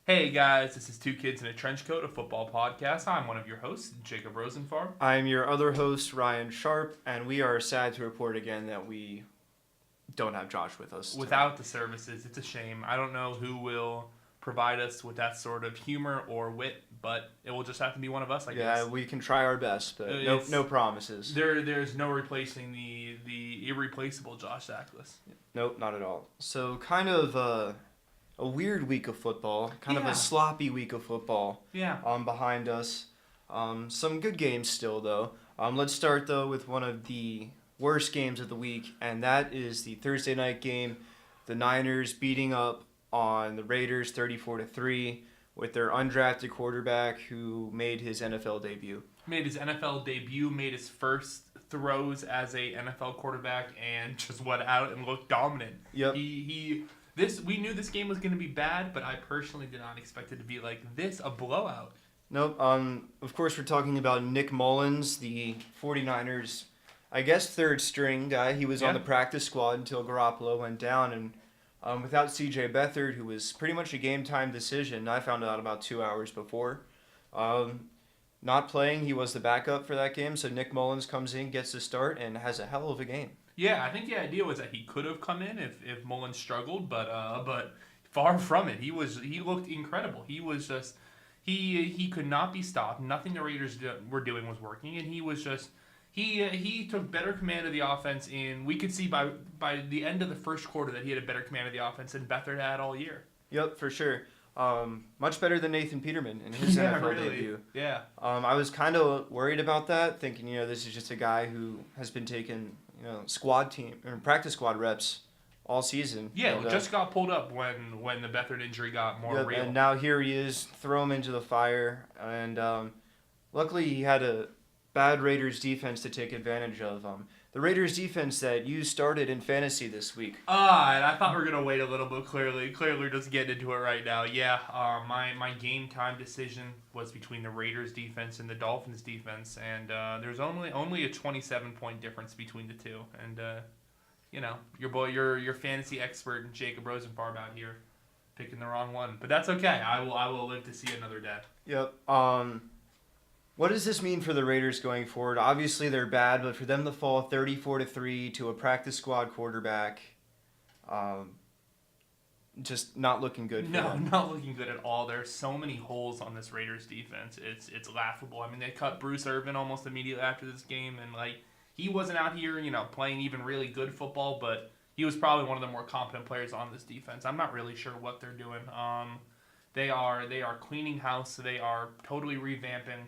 Hey guys, this is Two Kids in a Trench Coat, a football podcast. I'm one of your hosts, Jacob Rosenfarb. I'm your other host, Ryan Sharp, and we are sad to report again that we don't have Josh with us. Without the services, it's a shame. I don't know who will provide us with that sort of humor or wit, but it will just have to be one of us, I guess. Yeah, we can try our best, but no promises. There's no replacing the irreplaceable Josh Zackless. Nope, not at all. So kind of a weird week of football, kind of a sloppy week of football. Yeah. Behind us. Some good games still though. Let's start though with one of the worst games of the week, and that is the Thursday night game. The Niners beating up on the Raiders 34-3 with their undrafted quarterback who made his NFL debut. Made his first throws as a NFL quarterback, and just went out and looked dominant. Yep. We knew this game was going to be bad, but I personally did not expect it to be like this, a blowout. Nope. Of course, we're talking about Nick Mullins, the 49ers, I guess, third string guy. He was on the practice squad until Garoppolo went down, and without C.J. Beathard, who was pretty much a game-time decision, I found out about 2 hours before. Not playing, he was the backup for that game, so Nick Mullins comes in, gets the start, and has a hell of a game. Yeah, I think the idea was that he could have come in if Mullins struggled, but far from it. He looked incredible. He was just he could not be stopped. Nothing the Raiders were doing was working, and he was just he took better command of the offense. We could see by the end of the first quarter that he had a better command of the offense than Beathard had all year. Yep, for sure. Much better than Nathan Peterman in his NFL debut. Yeah. I was kind of worried about that, thinking this is just a guy who has been taking squad team or practice squad reps all season. Yeah, just got pulled up when the Beathard injury got more real. And now here he is, throw him into the fire, and luckily he had a bad Raiders defense to take advantage of. The Raiders defense that you started in fantasy this week. And I thought we were gonna wait a little bit. Clearly just getting into it right now. Yeah, my game time decision was between the Raiders defense and the Dolphins defense, and there's only a 27-point difference between the two. And your fantasy expert Jacob Rosenfarb out here picking the wrong one, but that's okay. I will live to see another day. Yep. What does this mean for the Raiders going forward? Obviously, they're bad, but for them to fall 34-3 to a practice squad quarterback, just not looking good for them. No, not looking good at all. There are so many holes on this Raiders defense. It's laughable. I mean, they cut Bruce Irvin almost immediately after this game, and he wasn't out here, playing even really good football, but he was probably one of the more competent players on this defense. I'm not really sure what they're doing. They are cleaning house. They are totally revamping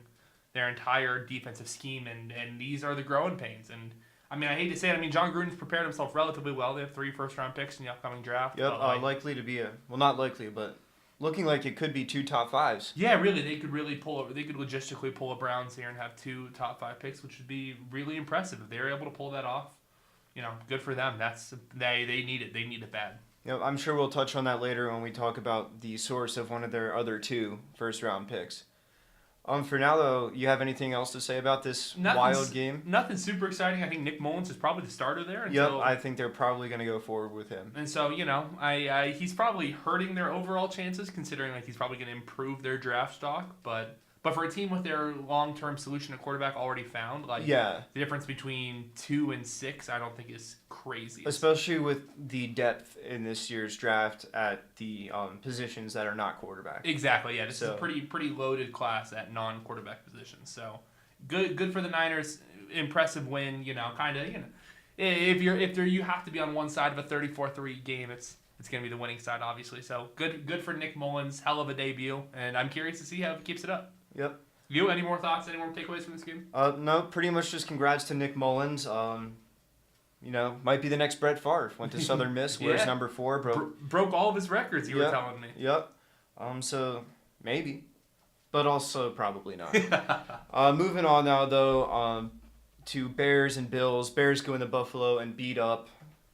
their entire defensive scheme, and these are the growing pains. And I mean, I hate to say it. I mean, John Gruden's prepared himself relatively well. They have 3 first-round picks in the upcoming draft. Yep, likely to be not likely, but looking like it could be 2 top 5s. Yeah, really, they could logistically pull a Browns here and have 2 top 5 picks, which would be really impressive if they're able to pull that off. Good for them. They need it. They need it bad. Yep, I'm sure we'll touch on that later when we talk about the source of one of their other 2 first-round picks. For now, though, you have anything else to say about this wild game? Nothing super exciting. I think Nick Mullins is probably the starter there. Yep, I think they're probably going to go forward with him. And so, he's probably hurting their overall chances, considering he's probably going to improve their draft stock. But for a team with their long-term solution at quarterback already found, the difference between 2 and 6, I don't think is crazy. Especially with the depth in this year's draft at the positions that are not quarterback. Exactly. Yeah, this is a pretty loaded class at non-quarterback positions. So good for the Niners. Impressive win. If you have to be on one side of a 34-3 game, it's going to be the winning side, obviously. So good for Nick Mullins. Hell of a debut, and I'm curious to see how he keeps it up. Yep. You, any more thoughts, any more takeaways from this game? No, pretty much just congrats to Nick Mullins. Might be the next Brett Favre. Went to Southern Miss, wears number 4. Broke all of his records, you were telling me. Yep. So maybe, but also probably not. Moving on now, though, to Bears and Bills. Bears go into Buffalo and beat up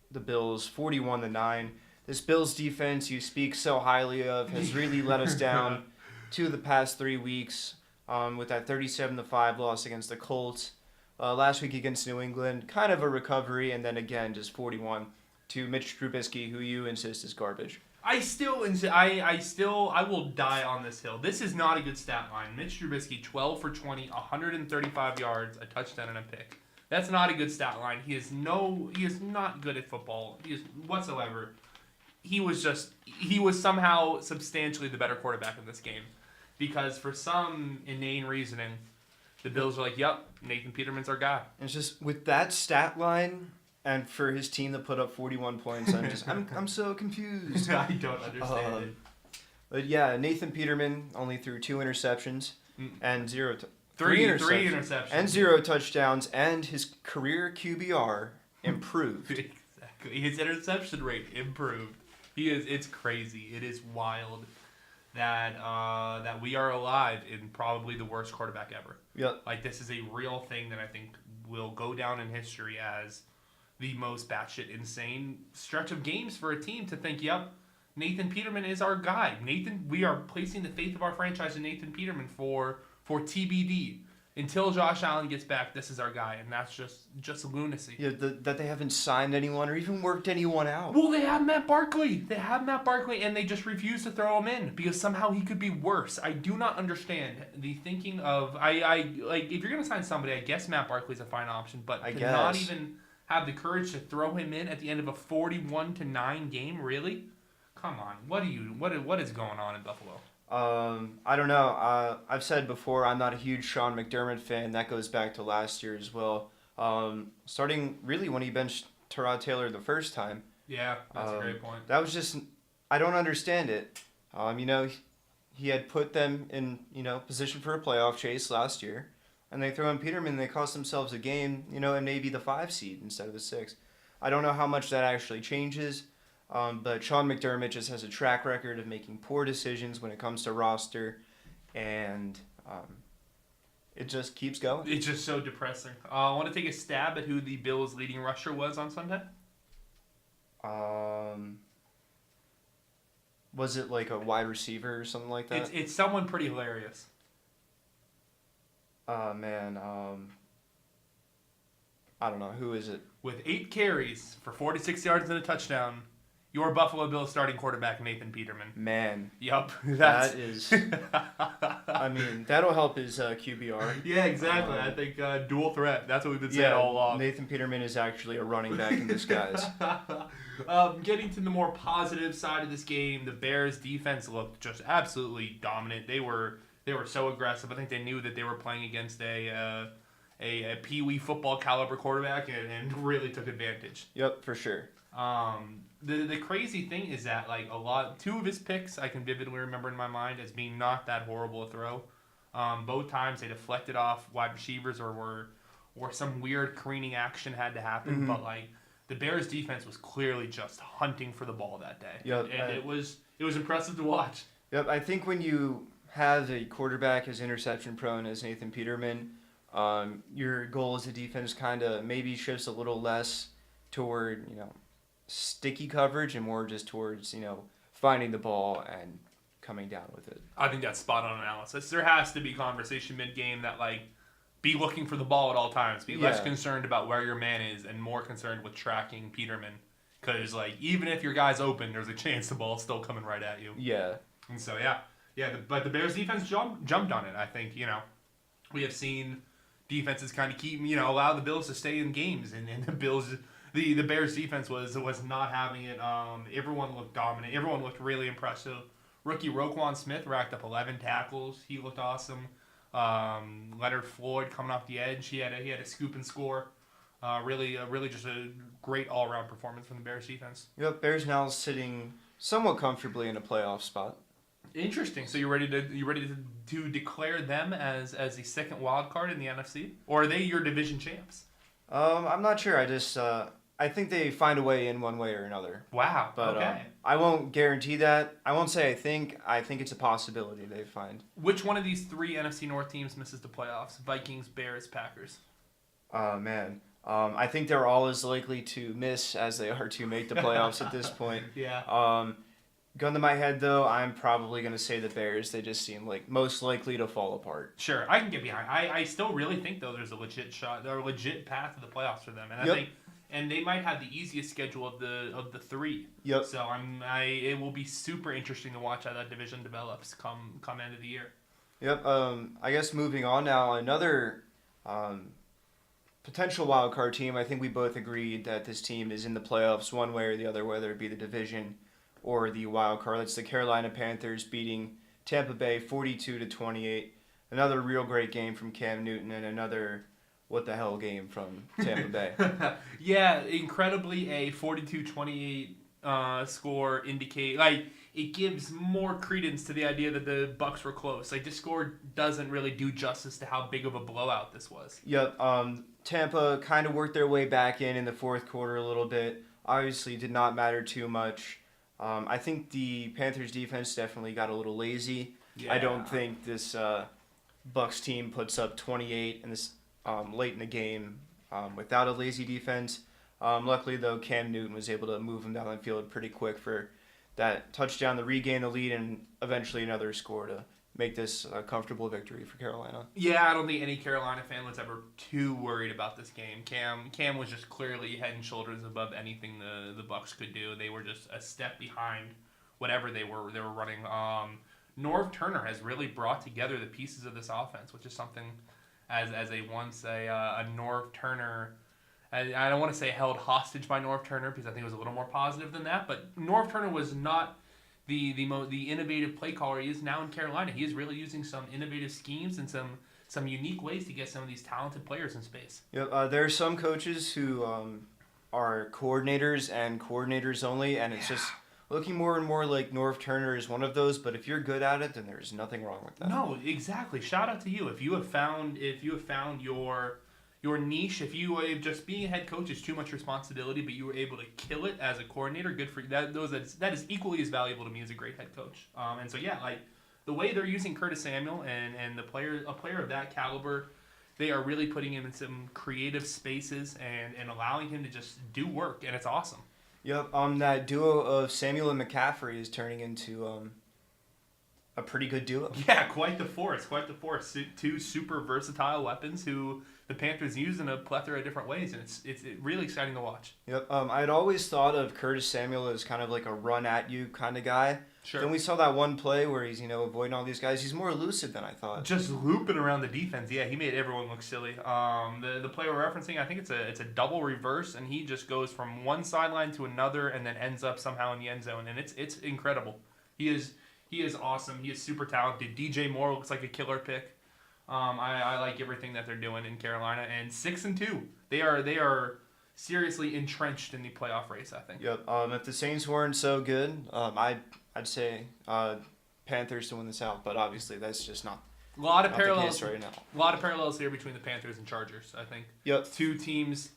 the Bills 41-9. This Bills defense you speak so highly of has really let us down 2 of the past 3 weeks, with that 37-5 loss against the Colts. Last week against New England, kind of a recovery, and then again just 41 to Mitch Trubisky, who you insist is garbage. I will die on this hill. This is not a good stat line. Mitch Trubisky, 12 for 20, 135 yards, a touchdown and a pick. That's not a good stat line. He is not good at football. He is whatsoever. He was somehow substantially the better quarterback in this game. Because for some inane reasoning, the Bills are like, yep, Nathan Peterman's our guy. And it's just with that stat line and for his team to put up 41 points, I'm so confused. I don't understand it. But yeah, Nathan Peterman only threw 2 interceptions and three interceptions and 0 touchdowns, and his career QBR improved. Exactly. His interception rate improved. It's crazy. It is wild that we are alive in probably the worst quarterback ever. Yep. Like, this is a real thing that I think will go down in history as the most batshit insane stretch of games for a team to think, yep, Nathan Peterman is our guy. We are placing the faith of our franchise in Nathan Peterman for TBD. Until Josh Allen gets back, this is our guy, and that's just lunacy. Yeah, that they haven't signed anyone or even worked anyone out. Well, they have Matt Barkley. And they just refuse to throw him in because somehow he could be worse. I do not understand the thinking of if you're gonna sign somebody, I guess Matt Barkley's a fine option, but not even have the courage to throw him in at the end of a 41-9 game, really? Come on, what is going on in Buffalo? I don't know. I've said before, I'm not a huge Sean McDermott fan. That goes back to last year as well. Starting really when he benched Tyrod Taylor the first time. Yeah, that's a great point. That was just, I don't understand it. He had put them in, position for a playoff chase last year, and they throw in Peterman, and they cost themselves a game, and maybe the 5 seed instead of the 6. I don't know how much that actually changes. But Sean McDermott just has a track record of making poor decisions when it comes to roster, and it just keeps going. It's just so depressing. I want to take a stab at who the Bills' leading rusher was on Sunday. Was it like a wide receiver or something like that? It's someone pretty hilarious. Man, I don't know. Who is it? With 8 carries for 46 yards and a touchdown, your Buffalo Bills starting quarterback, Nathan Peterman. Man. Yup. That is... that'll help his QBR. Yeah, exactly. I think dual threat. That's what we've been saying all along. Nathan Peterman is actually a running back in disguise. Getting to the more positive side of this game, the Bears' defense looked just absolutely dominant. They were so aggressive. I think they knew that they were playing against a pee-wee football caliber quarterback and really took advantage. Yep, for sure. The crazy thing is that 2 of his picks I can vividly remember in my mind as being not that horrible a throw. Both times they deflected off wide receivers or some weird careening action had to happen. Mm-hmm. But the Bears defense was clearly just hunting for the ball that day. Yep, and it was impressive to watch. Yep, I think when you have a quarterback as interception prone as Nathan Peterman, your goal as a defense kind of maybe shifts a little less toward sticky coverage and more just towards finding the ball and coming down with it. I think that's spot on analysis. There has to be conversation mid game that be looking for the ball at all times. Be less concerned about where your man is and more concerned with tracking Peterman. Because even if your guy's open, there's a chance the ball's still coming right at you. Yeah. And so but the Bears defense jumped on it. I think we have seen defenses kind of keep allow the Bills to stay in games, and the Bills. The Bears defense was not having it. Everyone looked dominant. Everyone looked really impressive. Rookie Roquan Smith racked up 11 tackles. He looked awesome. Leonard Floyd coming off the edge. He had a scoop and score. Really just a great all around performance from the Bears defense. Yep, Bears now sitting somewhat comfortably in a playoff spot. Interesting. So you ready to declare them as the second wild card in the NFC, or are they your division champs? I'm not sure. I think they find a way in one way or another. Wow. But okay. I won't guarantee that. I won't say I think. I think it's a possibility they find. Which one of these 3 NFC North teams misses the playoffs? Vikings, Bears, Packers. Man. I think they're all as likely to miss as they are to make the playoffs at this point. Yeah. Gun to my head, though, I'm probably going to say the Bears. They just seem most likely to fall apart. Sure, I can get behind. I still really think, though, there's a legit shot, or a legit path to the playoffs for them. And I think and they might have the easiest schedule of the three. Yep. So it will be super interesting to watch how that division develops come end of the year. Yep. I guess moving on now, another potential wild card team. I think we both agreed that this team is in the playoffs one way or the other, whether it be the division or the wild card. That's the Carolina Panthers beating Tampa Bay 42-28. Another real great game from Cam Newton and another what the hell game from Tampa Bay. Yeah, incredibly a 42-28 score indicate it gives more credence to the idea that the Bucks were close. Like, this score doesn't really do justice to how big of a blowout this was. Yep. Tampa kind of worked their way back in the fourth quarter a little bit. Obviously, did not matter too much. I think the Panthers defense definitely got a little lazy. Yeah. I don't think this Bucks team puts up 28 in this late in the game without a lazy defense. Luckily, though, Cam Newton was able to move them down the field pretty quick for that touchdown to regain the lead and eventually another score to make this a comfortable victory for Carolina. Yeah, I don't think any Carolina fan was ever too worried about this game. Cam was just clearly head and shoulders above anything the Bucks could do. They were just a step behind whatever they were running. Norv Turner has really brought together the pieces of this offense, which is something as a Norv Turner. I don't want to say held hostage by Norv Turner because I think it was a little more positive than that. But Norv Turner was not the innovative play caller he is now in Carolina. He is really using some innovative schemes and some unique ways to get some of these talented players in space. Yep. There are some coaches who are coordinators and coordinators only, and it's just looking more and more like Norv Turner is one of those. But if you're good at it, then there's nothing wrong with that. No, exactly. Shout out to you if you have found your niche. If just being a head coach is too much responsibility, but you were able to kill it as a coordinator, good for you. That is equally as valuable to me as a great head coach. And so yeah, like the way they're using Curtis Samuel and a player of that caliber, they are really putting him in some creative spaces and allowing him to just do work, and it's awesome. Yep. That duo of Samuel and McCaffrey is turning into a pretty good duo. Yeah, quite the force. Two super versatile weapons who the Panthers use in a plethora of different ways, and it's really exciting to watch. Yep. I'd always thought of Curtis Samuel as kind of like a run at you kind of guy. Sure. Then we saw that one play where he's avoiding all these guys. He's more elusive than I thought. Just looping around the defense. Yeah, he made everyone look silly. The play we're referencing, I think it's a double reverse, and he just goes from one sideline to another, and then ends up somehow in the end zone, and it's incredible. He is awesome. He is super talented. DJ Moore looks like a killer pick. I like everything that they're doing in Carolina. And 6-2, they are seriously entrenched in the playoff race, I think. Yep. If the Saints weren't so good, I'd say Panthers to win the South, but obviously that's just not a lot of the parallels case right now. A lot of parallels here between the Panthers and Chargers, I think. Yep. Two teams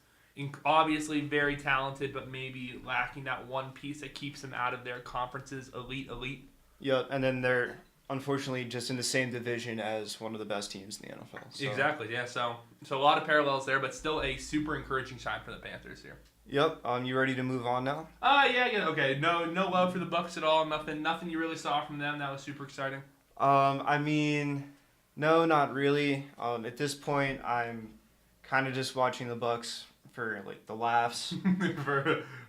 obviously very talented, but maybe lacking that one piece that keeps them out of their conference's elite. Yep, and then they're unfortunately just in the same division as one of the best teams in the NFL. So. Exactly, yeah. So a lot of parallels there, but still a super encouraging sign for the Panthers here. Yep. You ready to move on now? Yeah. Okay. No love for the Bucks at all. Nothing you really saw from them that was super exciting. I mean, no, not really. At this point, I'm kind of just watching the Bucks for like the laughs.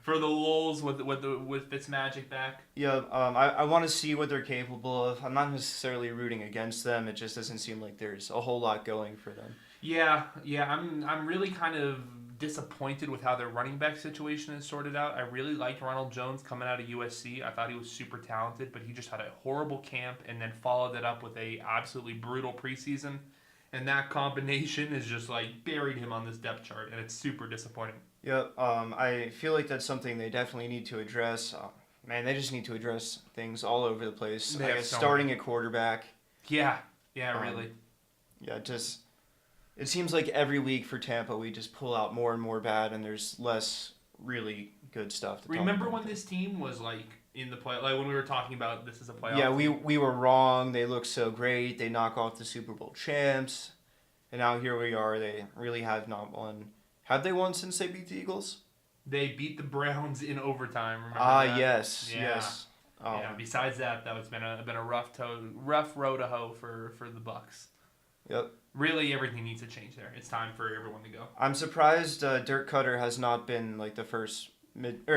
for the lulz with Fitzmagic back. Yeah. I want to see what they're capable of. I'm not necessarily rooting against them. It just doesn't seem like there's a whole lot going for them. Yeah. I'm really kind of disappointed with how their running back situation is sorted out. I really liked Ronald Jones coming out of USC. I thought he was super talented, but he just had a horrible camp and then followed it up with a absolutely brutal preseason. And that combination is just like buried him on this depth chart, and it's super disappointing. Yep. I feel like that's something they definitely need to address. Man, they just need to address things all over the place. I guess starting a quarterback. Yeah, really. Yeah, just it seems like every week for Tampa we just pull out more and more bad, and there's less really good stuff to Remember talk about. when this team was like in the play, like when we were talking about this is a playoff? Yeah, we were wrong. They look so great. They knock off the Super Bowl champs, and now here we are. They really have not won. Have they won since they beat the Eagles? They beat the Browns in overtime. Remember that? Yes, Yeah. yes. Yeah. Besides that, it's been a rough road to hoe for the Bucks. Yep. Really, everything needs to change there. It's time for everyone to go. I'm surprised Dirk Cutter has not been like the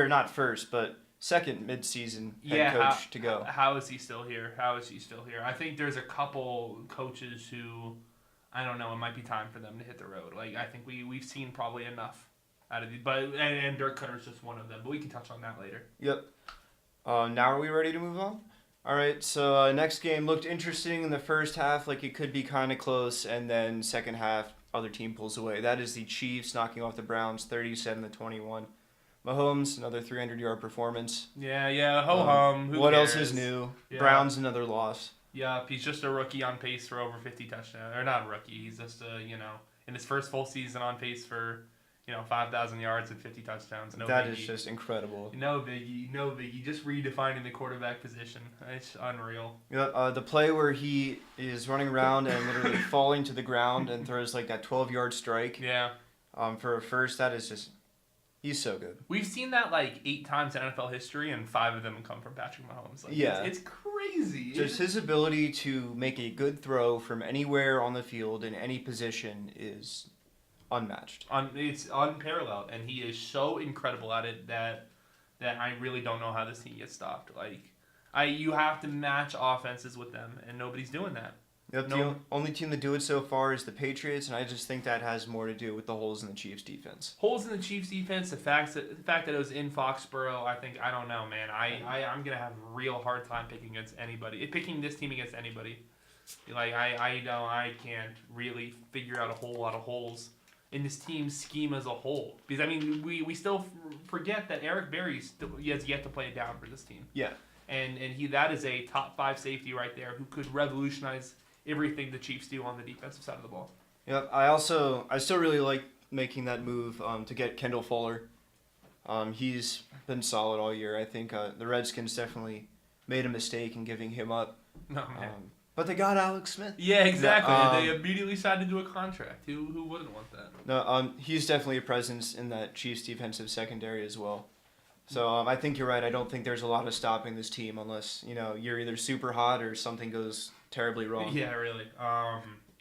not first, but second mid-season head coach to go. How is he still here? I think there's a couple coaches who, I don't know, it might be time for them to hit the road. Like, I think we've seen probably enough out of these, and Dirk Cutter's just one of them. But we can touch on that later. Yep. Now are we ready to move on? All right, so next game looked interesting in the first half, like it could be kind of close, and then second half, other team pulls away. That is the Chiefs knocking off the Browns 37-21. Mahomes, another 300-yard performance. Yeah, ho-hum. What else is new? Yeah. Browns, another loss. Yep, he's just a rookie on pace for over 50 touchdowns. Or not a rookie, he's just, in his first full season on pace for, 5,000 yards and 50 touchdowns. No that biggie. Is just incredible. No biggie. Just redefining the quarterback position. It's unreal. Yeah, the play where he is running around and literally falling to the ground and throws like that 12-yard strike. Yeah. For a first, that is just... He's so good. We've seen that like 8 times in NFL history, and 5 of them come from Patrick Mahomes. Like, yeah. It's crazy. Just his ability to make a good throw from anywhere on the field in any position is unmatched. It's unparalleled, and he is so incredible at it that I really don't know how this team gets stopped. Like, you have to match offenses with them, and nobody's doing that. Yep, the only team to do it so far is the Patriots, and I just think that has more to do with the holes in the Chiefs' defense. Holes in the Chiefs' defense, the fact that it was in Foxborough, I don't know, man. I'm gonna have a real hard time picking this team against anybody. Like I can't really figure out a whole lot of holes in this team's scheme as a whole. Because we still forget that Eric Berry has yet to play it down for this team. Yeah, and that is a top 5 safety right there who could revolutionize everything the Chiefs do on the defensive side of the ball. Yep. I still really like making that move to get Kendall Fuller. He's been solid all year. I think the Redskins definitely made a mistake in giving him up. No, man. But they got Alex Smith. Yeah, exactly. They immediately signed into a contract. Who wouldn't want that? No, he's definitely a presence in that Chiefs defensive secondary as well. So I think you're right. I don't think there's a lot of stopping this team unless you're either super hot or something goes terribly wrong. Yeah, really.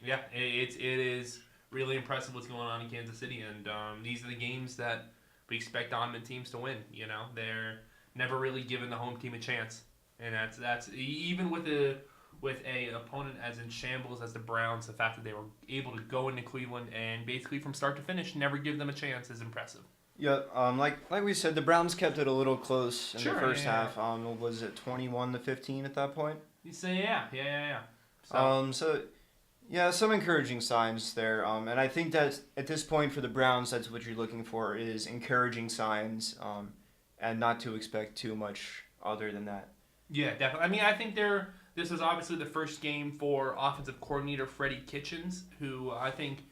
It is really impressive what's going on in Kansas City, and these are the games that we expect dominant teams to win. They're never really giving the home team a chance, and that's even with a opponent as in shambles as the Browns. The fact that they were able to go into Cleveland and basically from start to finish never give them a chance is impressive. Yeah, like we said, the Browns kept it a little close in the first half. Yeah. Was it 21-15 at that point? You say yeah. So some encouraging signs there. And I think that at this point for the Browns, that's what you're looking for is encouraging signs, and not to expect too much other than that. Yeah, definitely. I think this was obviously the first game for offensive coordinator Freddie Kitchens, who I think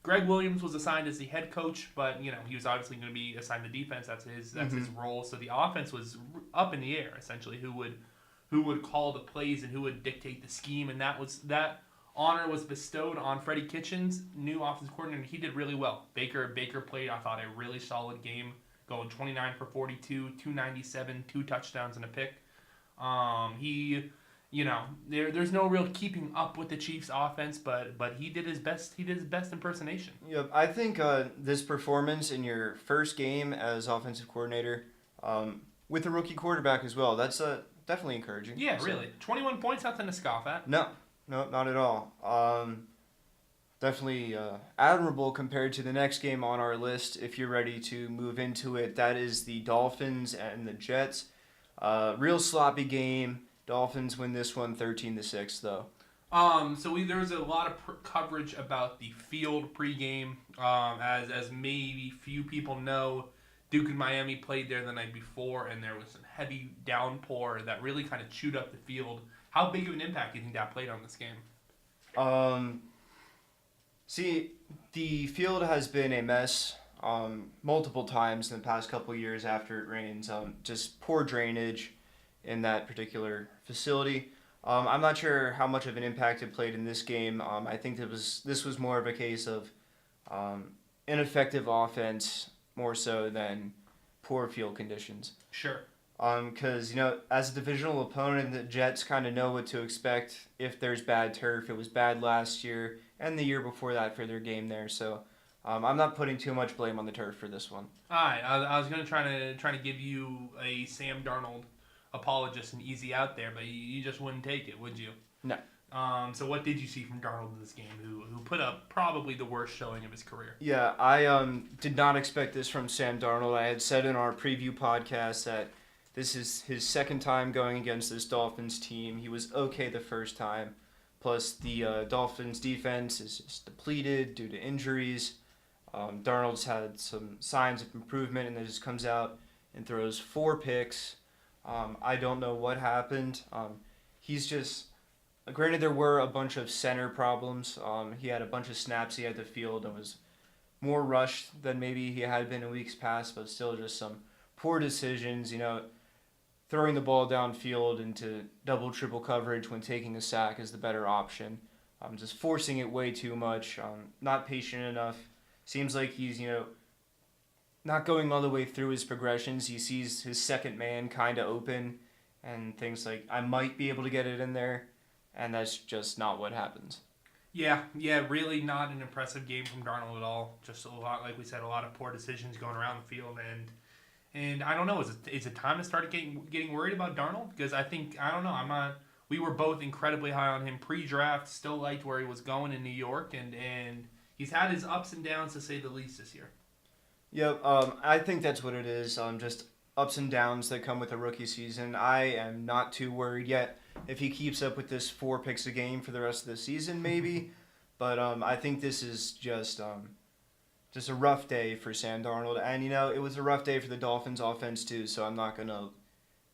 Greg Williams was assigned as the head coach, but he was obviously going to be assigned the defense. That's his role. So the offense was up in the air essentially. Who would call the plays and who would dictate the scheme, and that honor was bestowed on Freddie Kitchens, new offensive coordinator. He did really well. Baker played, I thought, a really solid game, going 29 for 42, 297, 2 touchdowns and a pick. There's no real keeping up with the Chiefs' offense, but he did his best. He did his best impersonation. Yeah, I think this performance in your first game as offensive coordinator, with a rookie quarterback as well, that's definitely encouraging. Yeah, really. 21 points, nothing to scoff at. No, not at all. Definitely admirable compared to the next game on our list. If you're ready to move into it, that is the Dolphins and the Jets. Real sloppy game. Dolphins win this one 13-6 though. There was a lot of coverage about the field pregame. As maybe few people know, Duke and Miami played there the night before, and there was some heavy downpour that really kind of chewed up the field. How big of an impact do you think that played on this game? See, the field has been a mess multiple times in the past couple years after it rains. Just poor drainage in that particular facility. I'm not sure how much of an impact it played in this game. I think this was more of a case of ineffective offense more so than poor field conditions. Sure. Because, as a divisional opponent, the Jets kind of know what to expect if there's bad turf. It was bad last year and the year before that for their game there. So I'm not putting too much blame on the turf for this one. All right, I was going to try to give you a Sam Darnold apologist and easy out there, but you just wouldn't take it, would you? No. So what did you see from Darnold in this game, who put up probably the worst showing of his career? Yeah, I did not expect this from Sam Darnold. I had said in our preview podcast that this is his second time going against this Dolphins team. He was okay the first time. Plus, the Dolphins defense is just depleted due to injuries. Darnold's had some signs of improvement, and then just comes out and throws 4 picks. I don't know what happened. He's just... Granted, there were a bunch of center problems. He had a bunch of snaps he had to field and was more rushed than maybe he had been in weeks past, but still just some poor decisions, throwing the ball downfield into double, triple coverage when taking a sack is the better option. Just forcing it way too much, not patient enough. Seems like he's, not going all the way through his progressions. He sees his second man kind of open and thinks like, I might be able to get it in there, and that's just not what happens. Yeah, really not an impressive game from Darnold at all. Just a lot, like we said, a lot of poor decisions going around the field, and I don't know, is it time to start getting worried about Darnold? Because I don't know, I'm not. We were both incredibly high on him pre-draft, still liked where he was going in New York, and he's had his ups and downs to say the least this year. Yep, I think that's what it is. Just ups and downs that come with a rookie season. I am not too worried yet if he keeps up with this 4 picks a game for the rest of the season, maybe. But I think this is just a rough day for Sam Darnold. And, it was a rough day for the Dolphins offense, too, so I'm not going to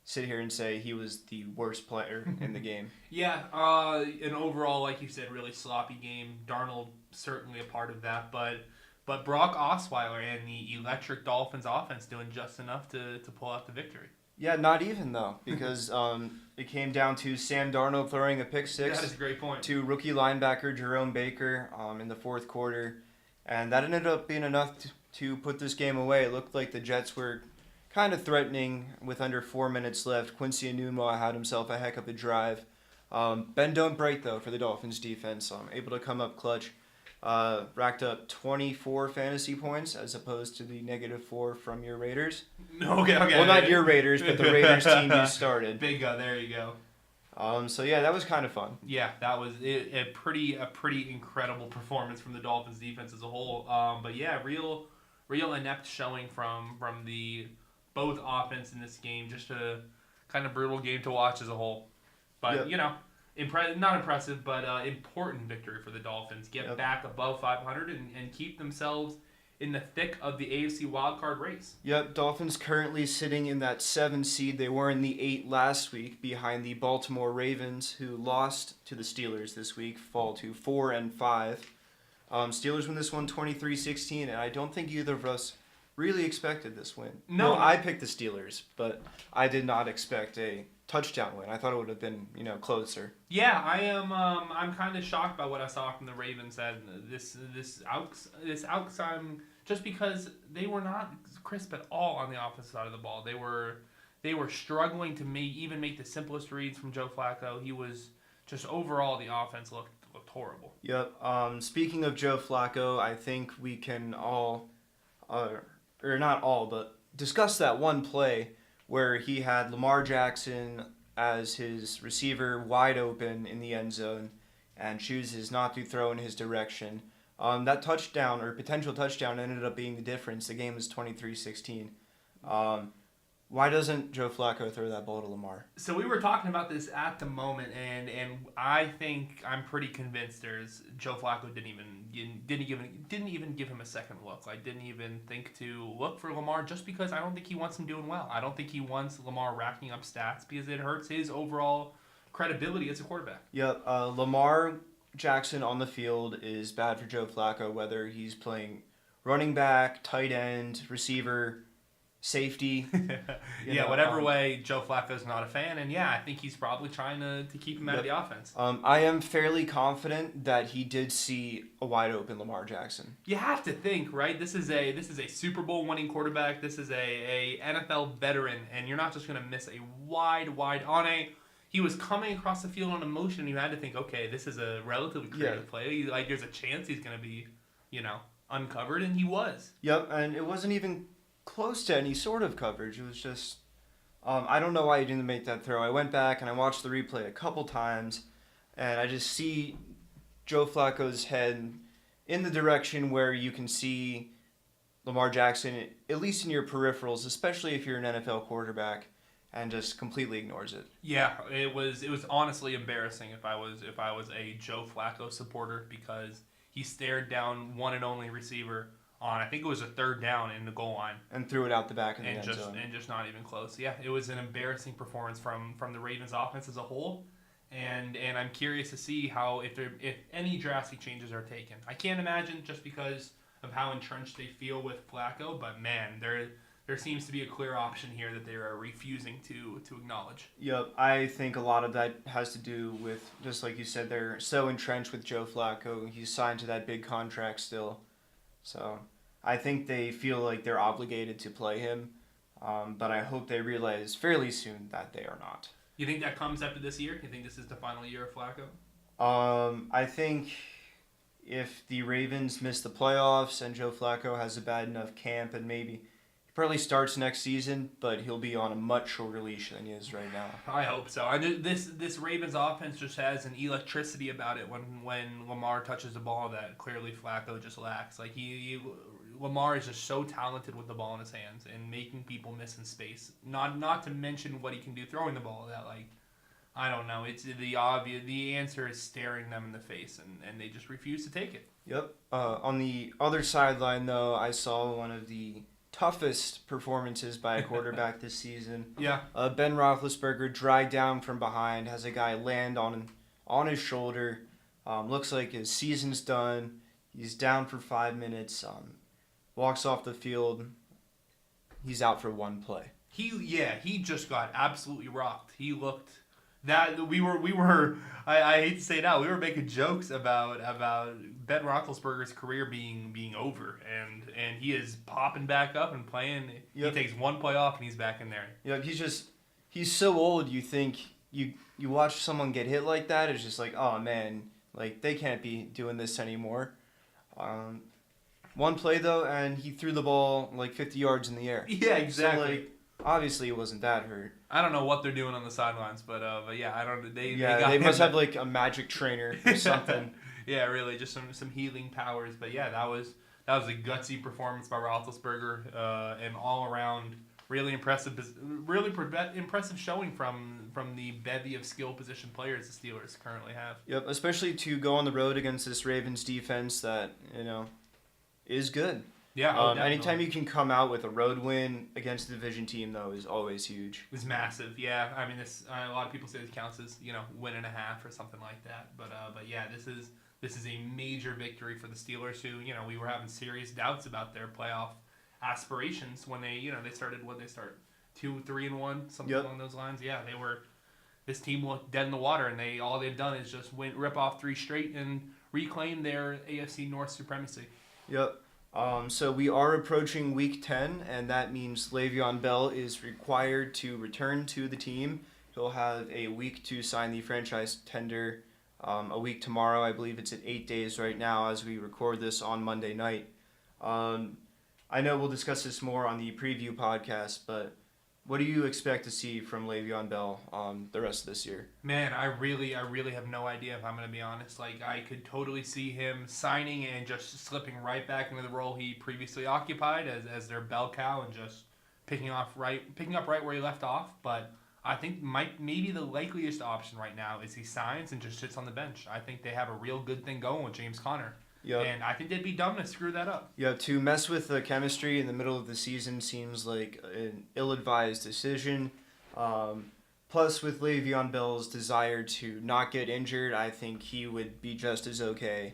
sit here and say he was the worst player in the game. Yeah, an overall, like you said, really sloppy game. Darnold certainly a part of that, but Brock Osweiler and the electric Dolphins offense doing just enough to pull out the victory. Yeah, not even, though, because it came down to Sam Darnold throwing a pick six. That is a great point. To rookie linebacker Jerome Baker in the fourth quarter. And that ended up being enough to put this game away. It looked like the Jets were kind of threatening with under 4 minutes left. Quincy Enunwa had himself a heck of a drive. Bend don't break, though, for the Dolphins defense. Able to come up clutch. Racked up 24 fantasy points as opposed to the -4 from your Raiders. Okay. Well, not your Raiders, but the Raiders team you started. Bingo, there you go. So yeah, that was kind of fun. Yeah, that was a pretty incredible performance from the Dolphins defense as a whole. But yeah, real inept showing from the both offense in this game. Just a kind of brutal game to watch as a whole. But Yep. not impressive, but important victory for the Dolphins. Get Yep. back above 500 and keep themselves in the thick of the AFC wildcard race. Yep, Dolphins currently sitting in that 7 seed. They were in the 8 last week behind the Baltimore Ravens, who lost to the Steelers this week, fall to 4-5. Steelers win this one 23-16, and I don't think either of us really expected this win. No. Well, I picked the Steelers, but I did not expect a touchdown win. I thought it would have been, closer. Yeah, I am. I'm kind of shocked by what I saw from the Ravens. And this outside, just because they were not crisp at all on the offensive side of the ball. They were struggling to even make the simplest reads from Joe Flacco. He was just overall the offense looked horrible. Yep. Speaking of Joe Flacco, I think we can all, or not all, but discuss that one play where he had Lamar Jackson as his receiver wide open in the end zone and chooses not to throw in his direction. That touchdown, or potential touchdown, ended up being the difference. The game was 23-16. Why doesn't Joe Flacco throw that ball to Lamar? So we were talking about this at the moment, and I think I'm pretty convinced Joe Flacco didn't even give him a second look. I didn't even think to look for Lamar, just because I don't think he wants him doing well. I don't think he wants Lamar racking up stats because it hurts his overall credibility as a quarterback. Yep. Lamar Jackson on the field is bad for Joe Flacco, whether he's playing running back, tight end, receiver. safety. Yeah, whatever way, Joe Flacco's not a fan, and yeah, I think he's probably trying to keep him out of the offense. I am fairly confident that he did see a wide open Lamar Jackson. You have to think, right? This is a Super Bowl winning quarterback. This is a NFL veteran, and you're not just gonna miss a wide on a. He was coming across the field on a motion, and you had to think, okay, this is a relatively creative play. Like, there's a chance he's gonna be, uncovered, and he was. Yep, and it wasn't even close to any sort of coverage. It was just, I don't know why he didn't make that throw. I went back and I watched the replay a couple times, and I just see Joe Flacco's head in the direction where you can see Lamar Jackson, at least in your peripherals, especially if you're an NFL quarterback, and just completely ignores it. Yeah, it was honestly embarrassing if I was a Joe Flacco supporter, because he stared down one and only receiver on, I think it was a third down in the goal line, and threw it out the back of the end zone. And just not even close. Yeah, it was an embarrassing performance from the Ravens offense as a whole, and I'm curious to see how if any drastic changes are taken. I can't imagine, just because of how entrenched they feel with Flacco, but man, there seems to be a clear option here that they are refusing to acknowledge. Yep, I think a lot of that has to do with, just like you said, they're so entrenched with Joe Flacco. He's signed to that big contract still. So I think they feel like they're obligated to play him, but I hope they realize fairly soon that they are not. You think that comes after this year? You think this is the final year of Flacco? I think if the Ravens miss the playoffs and Joe Flacco has a bad enough camp, and maybe he probably starts next season, but he'll be on a much shorter leash than he is right now. I hope so. This Ravens offense just has an electricity about it when Lamar touches the ball that clearly Flacco just lacks. Like Lamar is just so talented with the ball in his hands and making people miss in space. Not to mention what he can do throwing the ball. That, like, I don't know. It's the obvious. The answer is staring them in the face, and they just refuse to take it. Yep. On the other sideline, though, I saw one of the toughest performances by a quarterback this season. Yeah. Ben Roethlisberger dragged down from behind, has a guy land on his shoulder. Looks like his season's done. He's down for 5 minutes. Walks off the field. He's out for one play. He just got absolutely rocked. He looked that we were. I hate to say it out. We were making jokes about Ben Roethlisberger's career being over, and he is popping back up and playing. Yep. He takes one play off and he's back in there. Yeah, he's so old. You think you watch someone get hit like that, it's just like, oh man, like they can't be doing this anymore. One play though, and he threw the ball like 50 yards in the air. Yeah, exactly. So, like, obviously, it wasn't that hurt. I don't know what they're doing on the sidelines, but yeah, I don't. They must have like a magic trainer or something. Yeah, really, just some healing powers. But yeah, that was a gutsy performance by Roethlisberger, and all around really impressive showing from the bevy of skill position players the Steelers currently have. Yep, especially to go on the road against this Ravens defense that is good. Yeah. Anytime you can come out with a road win against a division team, though, is always huge. It's massive. Yeah. I mean, a lot of people say this counts as win and a half or something like that. But yeah, this is a major victory for the Steelers, who we were having serious doubts about their playoff aspirations when they started 2-3-1, something along those lines. Yeah, this team looked dead in the water, and all they've done is just rip off 3 straight and reclaim their AFC North supremacy. Yep. So we are approaching week 10, and that means Le'Veon Bell is required to return to the team. He'll have a week to sign the franchise tender, a week tomorrow. I believe it's at 8 days right now as we record this on Monday night. I know we'll discuss this more on the preview podcast, but what do you expect to see from Le'Veon Bell the rest of this year? Man, I really have no idea, if I'm going to be honest. Like, I could totally see him signing and just slipping right back into the role he previously occupied as their bell cow and just picking up right where he left off. But I think maybe the likeliest option right now is he signs and just sits on the bench. I think they have a real good thing going with James Conner. Yep. And I think they'd be dumb to screw that up. Yeah, to mess with the chemistry in the middle of the season seems like an ill-advised decision. Plus, with Le'Veon Bell's desire to not get injured, I think he would be just as okay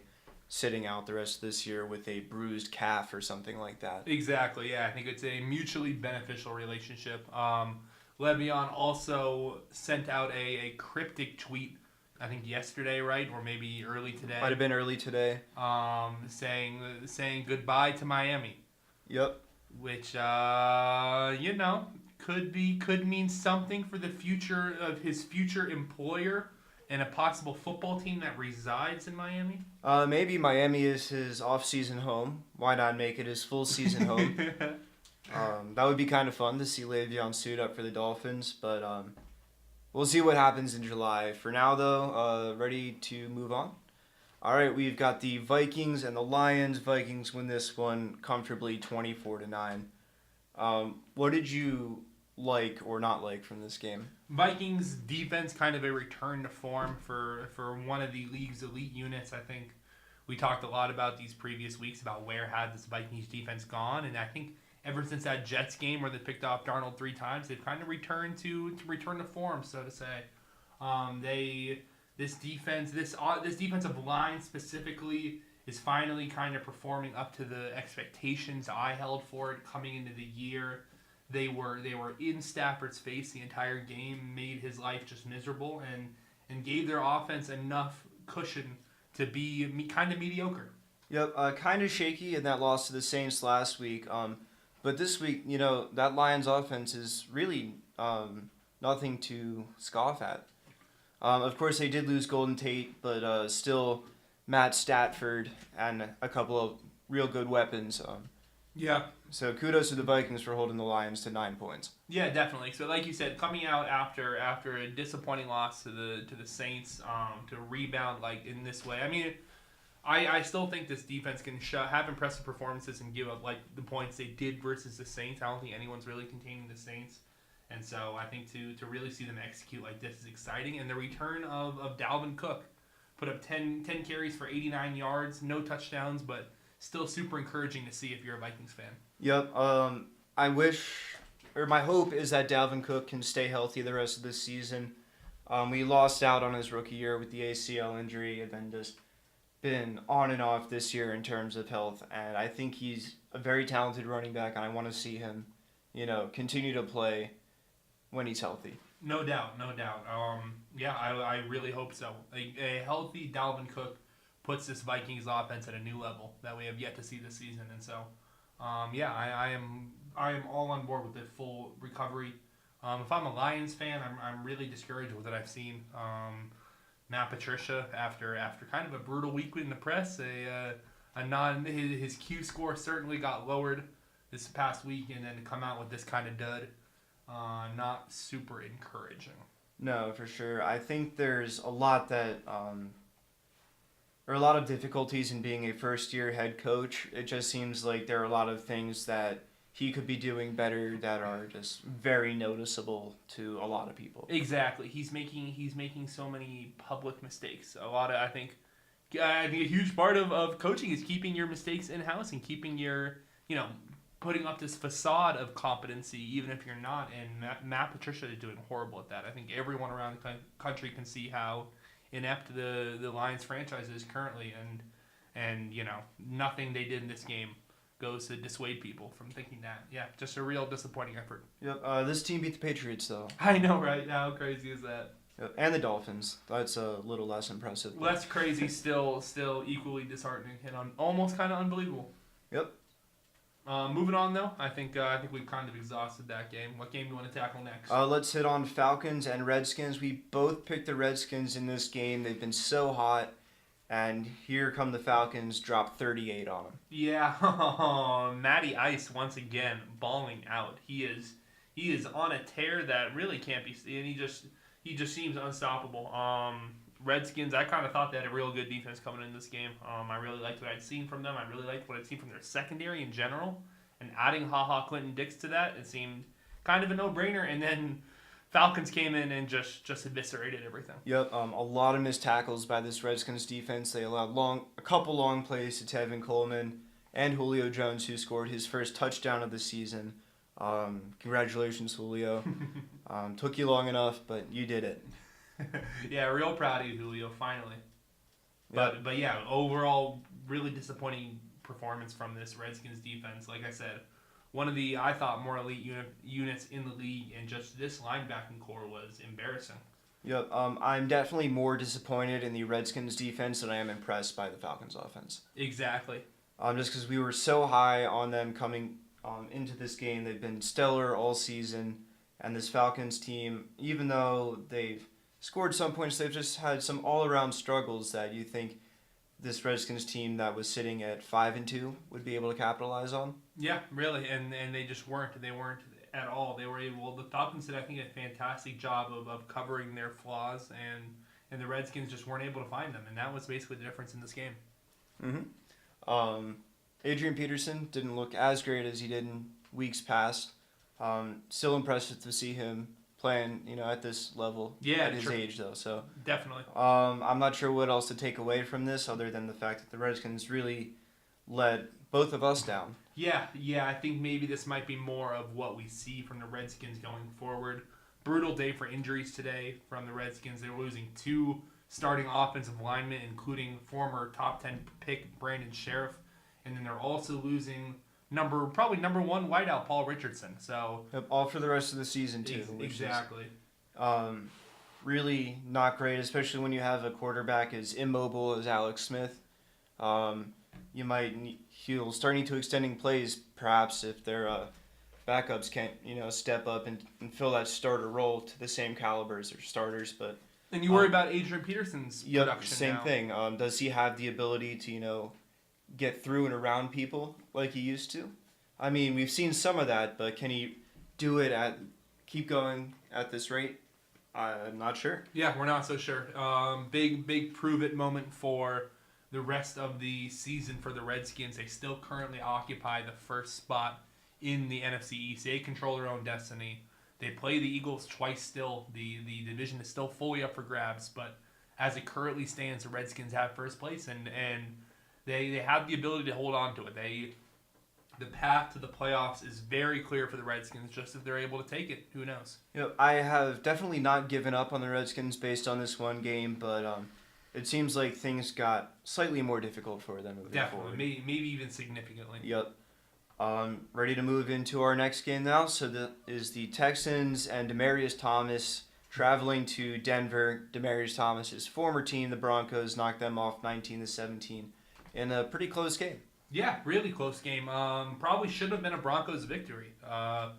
sitting out the rest of this year with a bruised calf or something like that. Exactly. Yeah, I think it's a mutually beneficial relationship. Le'Veon also sent out a cryptic tweet, I think yesterday, right, or maybe early today. Might have been early today. Saying goodbye to Miami. Yep. Which could mean something for the future of his future employer and a possible football team that resides in Miami. Maybe Miami is his off-season home. Why not make it his full season home? That would be kind of fun to see Le'Veon suit up for the Dolphins, but we'll see what happens in July. For now, though, ready to move on? All right, we've got the Vikings and the Lions. Vikings win this one comfortably 24-9. What did you like or not like from this game? Vikings defense kind of a return to form for one of the league's elite units. I think we talked a lot about these previous weeks about where had this Vikings defense gone, and I think ever since that Jets game where they picked off Darnold 3 times, they've kind of returned to form, so to say. This defensive line specifically is finally kind of performing up to the expectations I held for it coming into the year. They were in Stafford's face the entire game, made his life just miserable, and gave their offense enough cushion to be kind of mediocre. Yep, kind of shaky in that loss to the Saints last week. But this week, that Lions offense is really nothing to scoff at. Of course, they did lose Golden Tate, but still Matt Stafford and a couple of real good weapons. Yeah. So kudos to the Vikings for holding the Lions to 9 points. Yeah, definitely. So like you said, coming out after a disappointing loss to the Saints, to rebound like in this way. I mean, I still think this defense can have impressive performances and give up like the points they did versus the Saints. I don't think anyone's really containing the Saints. And so I think to really see them execute like this is exciting. And the return of Dalvin Cook put up 10 carries for 89 yards, no touchdowns, but still super encouraging to see if you're a Vikings fan. Yep. My hope is that Dalvin Cook can stay healthy the rest of this season. We lost out on his rookie year with the ACL injury and then just been on and off this year in terms of health. And I think he's a very talented running back, and I want to see him, continue to play when he's healthy. No doubt. I really hope so. A healthy Dalvin Cook puts this Vikings offense at a new level that we have yet to see this season, and so, I am all on board with the full recovery. If I'm a Lions fan, I'm really discouraged with what I've seen. Matt Patricia, after kind of a brutal week in the press, his Q score certainly got lowered this past week, and then to come out with this kind of dud. Not super encouraging. No, for sure. I think there's a lot a lot of difficulties in being a first-year head coach. It just seems like there are a lot of things that he could be doing better that are just very noticeable to a lot of people. Exactly. He's making so many public mistakes. I think a huge part of coaching is keeping your mistakes in-house and keeping your, putting up this facade of competency, even if you're not. And Matt Patricia is doing horrible at that. I think everyone around the country can see how inept the Lions franchise is currently, and nothing they did in this game goes to dissuade people from thinking that. Yeah, just a real disappointing effort. Yep. This team beat the Patriots, though. I know, right? How crazy is that? Yep. And the Dolphins. That's a little less impressive. Less crazy, still equally disheartening and almost kind of unbelievable. Yep. Moving on, though, I think we've kind of exhausted that game. What game do you want to tackle next? Let's hit on Falcons and Redskins. We both picked the Redskins in this game. They've been so hot, and here come the Falcons, drop 38 on them. Yeah, Matty Ice once again balling out. He is on a tear that really can't be seen. He just seems unstoppable. Redskins, I kind of thought they had a real good defense coming in this game. I really liked what I'd seen from them. I really liked what I'd seen from their secondary in general. And adding HaHa Clinton Dix to that, it seemed kind of a no-brainer. And then Falcons came in and just eviscerated everything. Yep, a lot of missed tackles by this Redskins defense. They allowed a couple long plays to Tevin Coleman and Julio Jones, who scored his first touchdown of the season. Congratulations, Julio. Took you long enough, but you did it. Yeah, real proud of you, Julio, finally. But yeah, overall, really disappointing performance from this Redskins defense. Like I said, one of the, I thought, more elite units in the league, and just this linebacking core was embarrassing. Yep. I'm definitely more disappointed in the Redskins defense than I am impressed by the Falcons offense. Exactly. Just because we were so high on them coming into this game. They've been stellar all season. And this Falcons team, even though they've scored some points, they've just had some all-around struggles that you think this Redskins team that was sitting at 5-2 would be able to capitalize on. Yeah, really, and they just weren't. They weren't at all. They were able. The Falcons did, I think, a fantastic job of covering their flaws, and the Redskins just weren't able to find them, and that was basically the difference in this game. Adrian Peterson didn't look as great as he did in weeks past. Still impressive to see him playing, at this level at his age, though. So definitely. I'm not sure what else to take away from this other than the fact that the Redskins really let both of us down. Yeah. I think maybe this might be more of what we see from the Redskins going forward. Brutal day for injuries today from the Redskins. They were losing 2 starting offensive linemen, including former top 10 pick Brandon Sheriff, and then they're also losing probably number 1 wideout Paul Richardson. So all for the rest of the season too. Exactly. Really not great, especially when you have a quarterback as immobile as Alex Smith. He'll start to extending plays perhaps if their backups can't step up and fill that starter role to the same caliber as their starters. But and you worry about Adrian Peterson's production. Same now. thing. Does he have the ability to get through and around people like he used to? I mean, we've seen some of that, but can he do it keep going at this rate? I'm not sure. Yeah, we're not so sure. Big prove it moment for the rest of the season for the Redskins. They still currently occupy the first spot in the NFC East. They control their own destiny. They play the Eagles twice still. The division is still fully up for grabs, but as it currently stands, the Redskins have first place, and they have the ability to hold on to it. The path to the playoffs is very clear for the Redskins, just if they're able to take it. Who knows? I have definitely not given up on the Redskins based on this one game, but it seems like things got slightly more difficult for them moving forward. Definitely, maybe even significantly. Yep. Ready to move into our next game now. So that is the Texans and Demaryius Thomas traveling to Denver. Demaryius Thomas's former team, the Broncos, knocked them off 19-17 in a pretty close game. Yeah, really close game. Probably should have been a Broncos victory. We're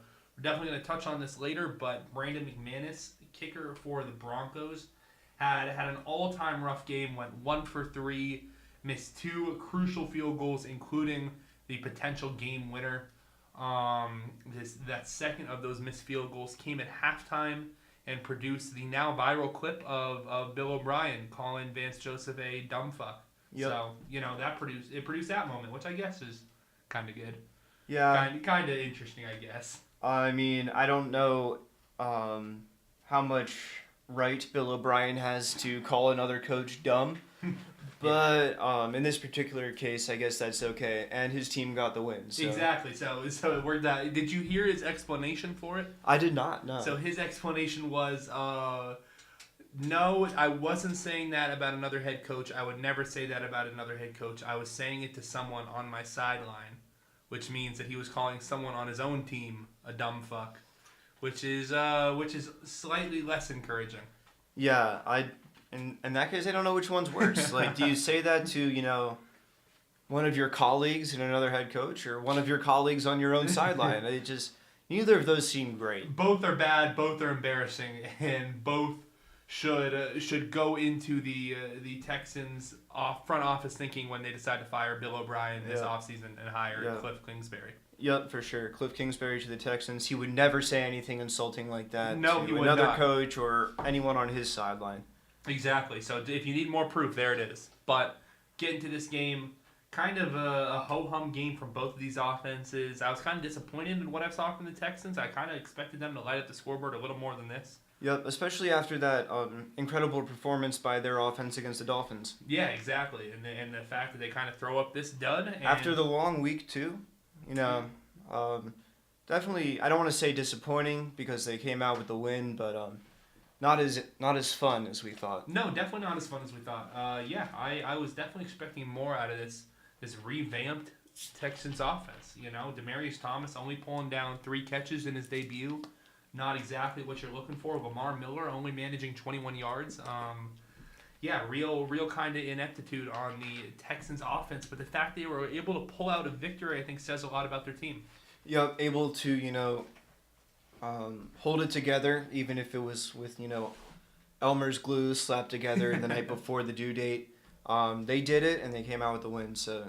definitely going to touch on this later, but Brandon McManus, kicker for the Broncos, had an all-time rough game, went 1 for 3, missed 2 crucial field goals, including the potential game winner. That second of those missed field goals came at halftime and produced the now viral clip of Bill O'Brien calling Vance Joseph a dumb fuck. Yep. So, that produced that moment, which I guess is kind of good. Yeah. Kind of interesting, I guess. I mean, I don't know how much right Bill O'Brien has to call another coach dumb, but in this particular case, I guess that's okay. And his team got the win. So. Exactly. So did you hear his explanation for it? I did not. No. So his explanation was, no, I wasn't saying that about another head coach. I would never say that about another head coach. I was saying it to someone on my sideline, which means that he was calling someone on his own team a dumb fuck, which is slightly less encouraging. Yeah, in that case, I don't know which one's worse. Like, do you say that to one of your colleagues and another head coach, or one of your colleagues on your own sideline? Neither of those seem great. Both are bad. Both are embarrassing, and both should go into the Texans front office thinking when they decide to fire Bill O'Brien this offseason and hire Cliff Kingsbury. Yep, for sure. Cliff Kingsbury to the Texans. He would never say anything insulting like that to he would another not. Coach or anyone on his sideline. Exactly. So if you need more proof, there it is. But get into this game, kind of a ho-hum game from both of these offenses. I was kind of disappointed in what I saw from the Texans. I kind of expected them to light up the scoreboard a little more than this. Yep, especially after that incredible performance by their offense against the Dolphins. Yeah, exactly. And the fact that they kind of throw up this dud. After the long week, too. Definitely, I don't want to say disappointing because they came out with the win, but not as fun as we thought. No, definitely not as fun as we thought. Yeah, I was definitely expecting more out of this revamped Texans offense. You know, Demaryius Thomas only pulling down 3 catches in his debut. Not exactly what you're looking for. Lamar Miller only managing 21 yards. Yeah, real kind of ineptitude on the Texans offense. But the fact they were able to pull out a victory, I think, says a lot about their team. Yep, able to, hold it together, even if it was with, Elmer's glue slapped together the night before the due date. They did it, and they came out with the win. So,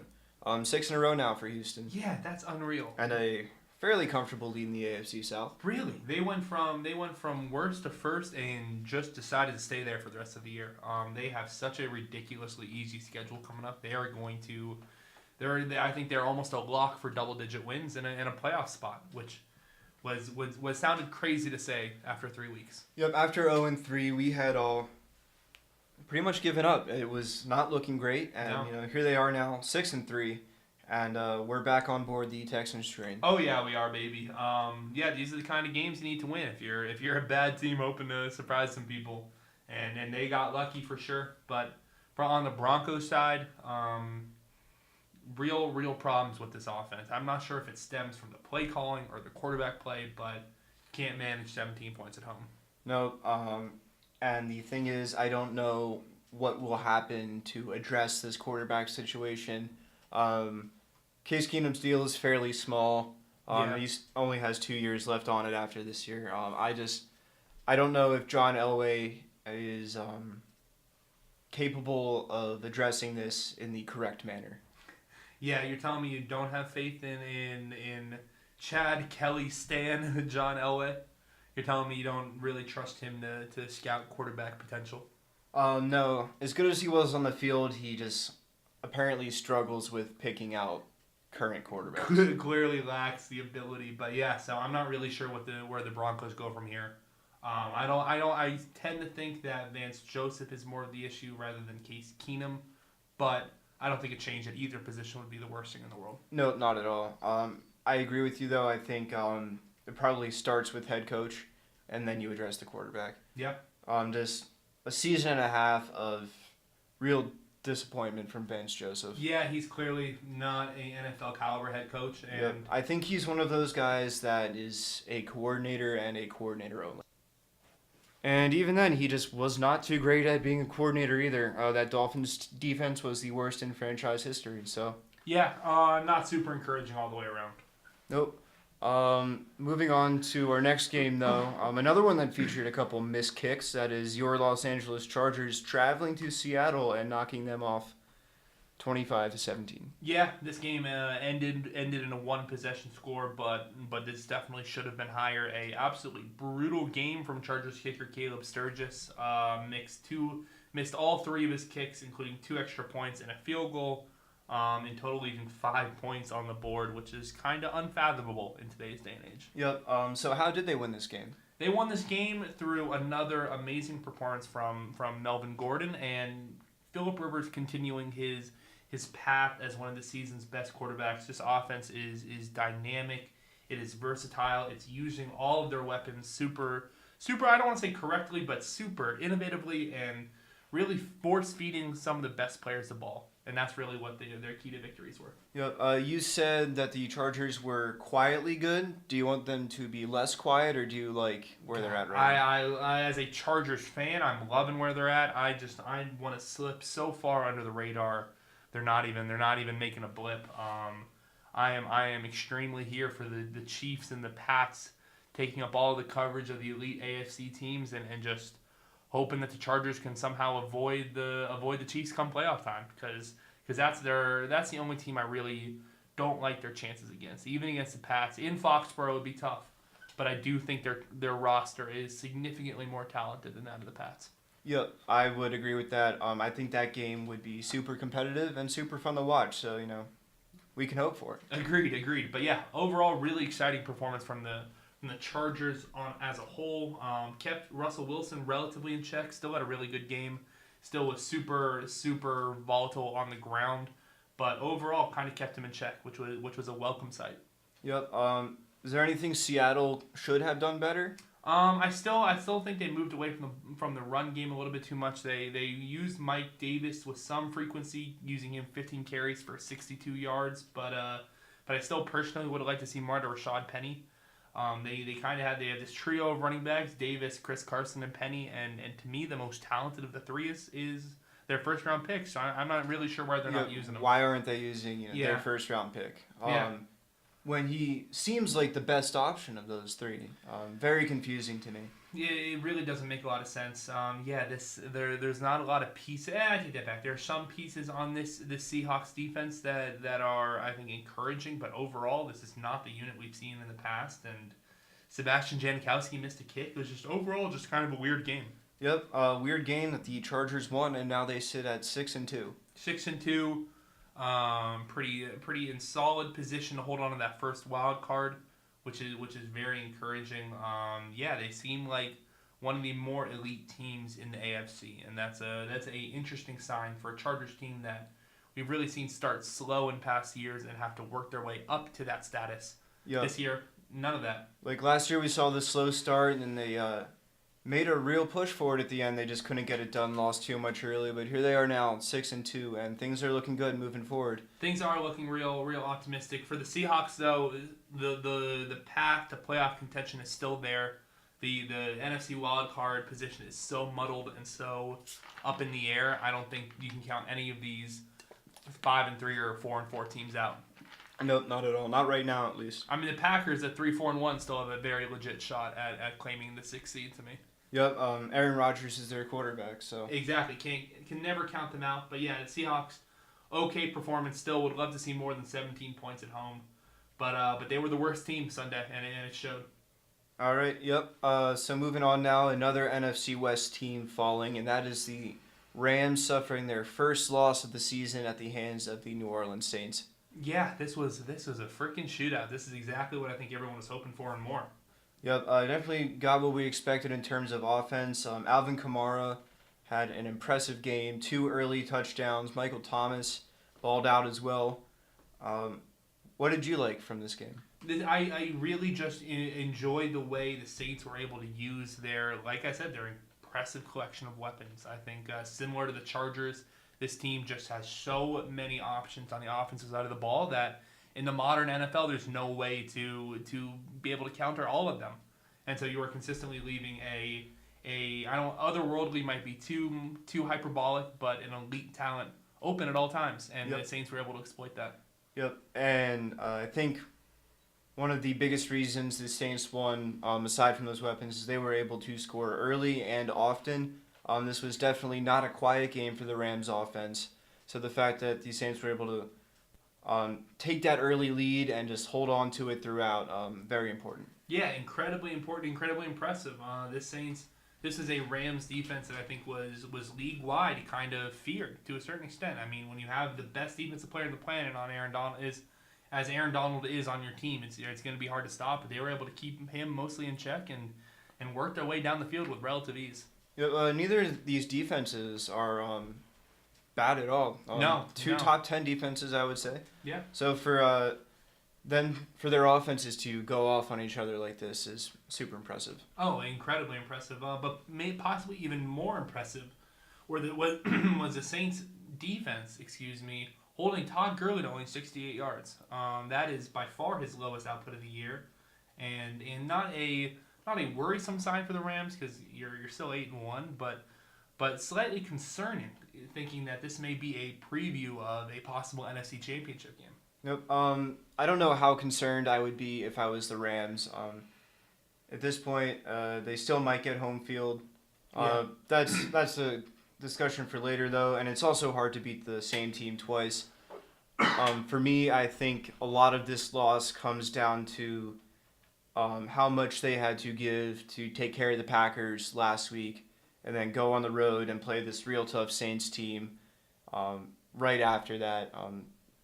6 in a row now for Houston. Yeah, that's unreal. And a fairly comfortable lead in the AFC South. Really, they went from worst to first and just decided to stay there for the rest of the year. They have such a ridiculously easy schedule coming up. They are going to, I think they're almost a lock for double-digit wins in a playoff spot, which was sounded crazy to say after 3 weeks. Yep, after 0-3, we had all pretty much given up. It was not looking great, and No. here they are now, 6-3, and we're back on board the Texans train. Oh yeah, we are, baby. Yeah, these are the kind of games you need to win if you're a bad team hoping to surprise some people, and they got lucky for sure. But on the Broncos side, real problems with this offense. I'm not sure if it stems from the play calling or the quarterback play, but can't manage 17 points at home. No, and the thing is, I don't know what will happen to address this quarterback situation. Case Keenum's deal is fairly small. Yeah. He only has 2 years left on it after this year. I don't know if John Elway is capable of addressing this in the correct manner. Yeah, you're telling me you don't have faith in Chad Kelly Stan John Elway? You're telling me you don't really trust him to scout quarterback potential? No. As good as he was on the field, he just apparently struggles with picking out current quarterbacks. Clearly lacks the ability, but yeah. So I'm not really sure where the Broncos go from here. I tend to think that Vance Joseph is more of the issue rather than Case Keenum, but I don't think a change at either position would be the worst thing in the world. No, not at all. I agree with you, though. I think it probably starts with head coach, and then you address the quarterback. Yep. Just a season and a half of real disappointment from Vance Joseph. Yeah, he's clearly not a NFL caliber head coach, and Yep. I think he's one of those guys that is a coordinator and a coordinator only. And even then, he just was not too great at being a coordinator either. That Dolphins defense was the worst in franchise history, so... yeah, not super encouraging all the way around. Nope. Moving on to our next game, though. Another one that featured a couple missed kicks. That is your Los Angeles Chargers traveling to Seattle and knocking them off 25-17. Yeah, this game ended in a 1-possession score, but this definitely should have been higher. A absolutely brutal game from Chargers kicker Caleb Sturgis. Missed all 3 of his kicks, including 2 extra points and a field goal. In total, leaving 5 points on the board, which is kind of unfathomable in today's day and age. Yep. So how did they win this game? They won this game through another amazing performance from Melvin Gordon and Phillip Rivers continuing his path as one of the season's best quarterbacks. This offense is dynamic. It is versatile. It's using all of their weapons super, I don't want to say correctly, but super innovatively and really force-feeding some of the best players the ball. And that's really what their key to victories were. Yep. You said that the Chargers were quietly good. Do you want them to be less quiet, or do you like where they're at right now? I as a Chargers fan, I'm loving where they're at. I want to slip so far under the radar. They're not even making a blip. I am extremely here for the Chiefs and the Pats taking up all the coverage of the elite AFC teams and just hoping that the Chargers can somehow avoid the Chiefs come playoff time because that's the only team I really don't like their chances against. Even against the Pats in Foxborough would be tough, but I do think their roster is significantly more talented than that of the Pats. Yep, I would agree with that. I think that game would be super competitive and super fun to watch. So we can hope for it. Agreed. But yeah, overall, really exciting performance from the Chargers as a whole. Kept Russell Wilson relatively in check. Still had a really good game. Still was super volatile on the ground, but overall kind of kept him in check, which was a welcome sight. Yep. Is there anything Seattle should have done better? I still think they moved away from the run game a little bit too much. They used Mike Davis with some frequency, using him 15 carries for 62 yards. But I still personally would have liked to see more to Rashad Penny. They have this trio of running backs: Davis, Chris Carson, and Penny. And to me, the most talented of the three is their first round pick. So I'm not really sure why they're not using them. Why aren't they using their first round pick? When he seems like the best option of those three. Very confusing to me. Yeah, it really doesn't make a lot of sense. There's not a lot of pieces. I take that back. There are some pieces on this Seahawks defense that are, I think, encouraging, but overall, this is not the unit we've seen in the past. And Sebastian Janikowski missed a kick. It was just overall just kind of a weird game. Yep, weird game that the Chargers won, and now they sit at 6-2. 6-2. Pretty in solid position to hold on to that first wild card, which is very encouraging. They seem like one of the more elite teams in the AFC, and that's a interesting sign for a Chargers team that we've really seen start slow in past years and have to work their way up to that status. Yep. This year, none of that. Like last year, we saw the slow start, and then they made a real push for it at the end. They just couldn't get it done, lost too much early. But here they are now, 6-2, and things are looking good moving forward. Things are looking real optimistic. For the Seahawks, though, the path to playoff contention is still there. The NFC wild card position is so muddled and so up in the air. I don't think you can count any of these 5-3 or 4-4 teams out. Nope, not at all. Not right now, at least. I mean, the Packers at 3-4-1 still have a very legit shot at claiming the 6th seed to me. Yep, Aaron Rodgers is their quarterback, so... Exactly, can never count them out. But yeah, the Seahawks, okay performance still. Would love to see more than 17 points at home. But they were the worst team Sunday, and it showed. All right, yep. So moving on now, another NFC West team falling, and that is the Rams suffering their first loss of the season at the hands of the New Orleans Saints. Yeah, this was a freaking shootout. This is exactly what I think everyone was hoping for and more. Yep, definitely got what we expected in terms of offense. Alvin Kamara had an impressive game, 2 early touchdowns. Michael Thomas balled out as well. What did you like from this game? I really just enjoyed the way the Saints were able to use their impressive collection of weapons. I think similar to the Chargers, this team just has so many options on the offensive side of the ball that in the modern NFL, there's no way to be able to counter all of them. And so you are consistently leaving otherworldly might be too hyperbolic, but an elite talent open at all times. And the Saints were able to exploit that. Yep, and I think one of the biggest reasons the Saints won, aside from those weapons, is they were able to score early and often. This was definitely not a quiet game for the Rams offense. So the fact that the Saints were able to take that early lead and just hold on to it throughout, very important. Yeah, incredibly important, incredibly impressive. This is a Rams defense that I think was league-wide kind of feared to a certain extent. I mean, when you have the best defensive player on the planet on Aaron Donald Aaron Donald is on your team, it's going to be hard to stop. But they were able to keep him mostly in check and work their way down the field with relative ease. Yeah, neither of these defenses are bad at all. Two top 10 defenses, I would say. Yeah. So for their offenses to go off on each other like this is super impressive. Oh, incredibly impressive. But possibly even more impressive was the Saints defense, holding Todd Gurley to only 68 yards. That is by far his lowest output of the year, and not a worrisome sign for the Rams because you're still 8-1, but slightly concerning, thinking that this may be a preview of a possible NFC Championship game. Nope. I don't know how concerned I would be if I was the Rams. At this point, they still might get home field. That's a discussion for later, though, and it's also hard to beat the same team twice. For me, I think a lot of this loss comes down to how much they had to give to take care of the Packers last week, and then go on the road and play this real tough Saints team right after that.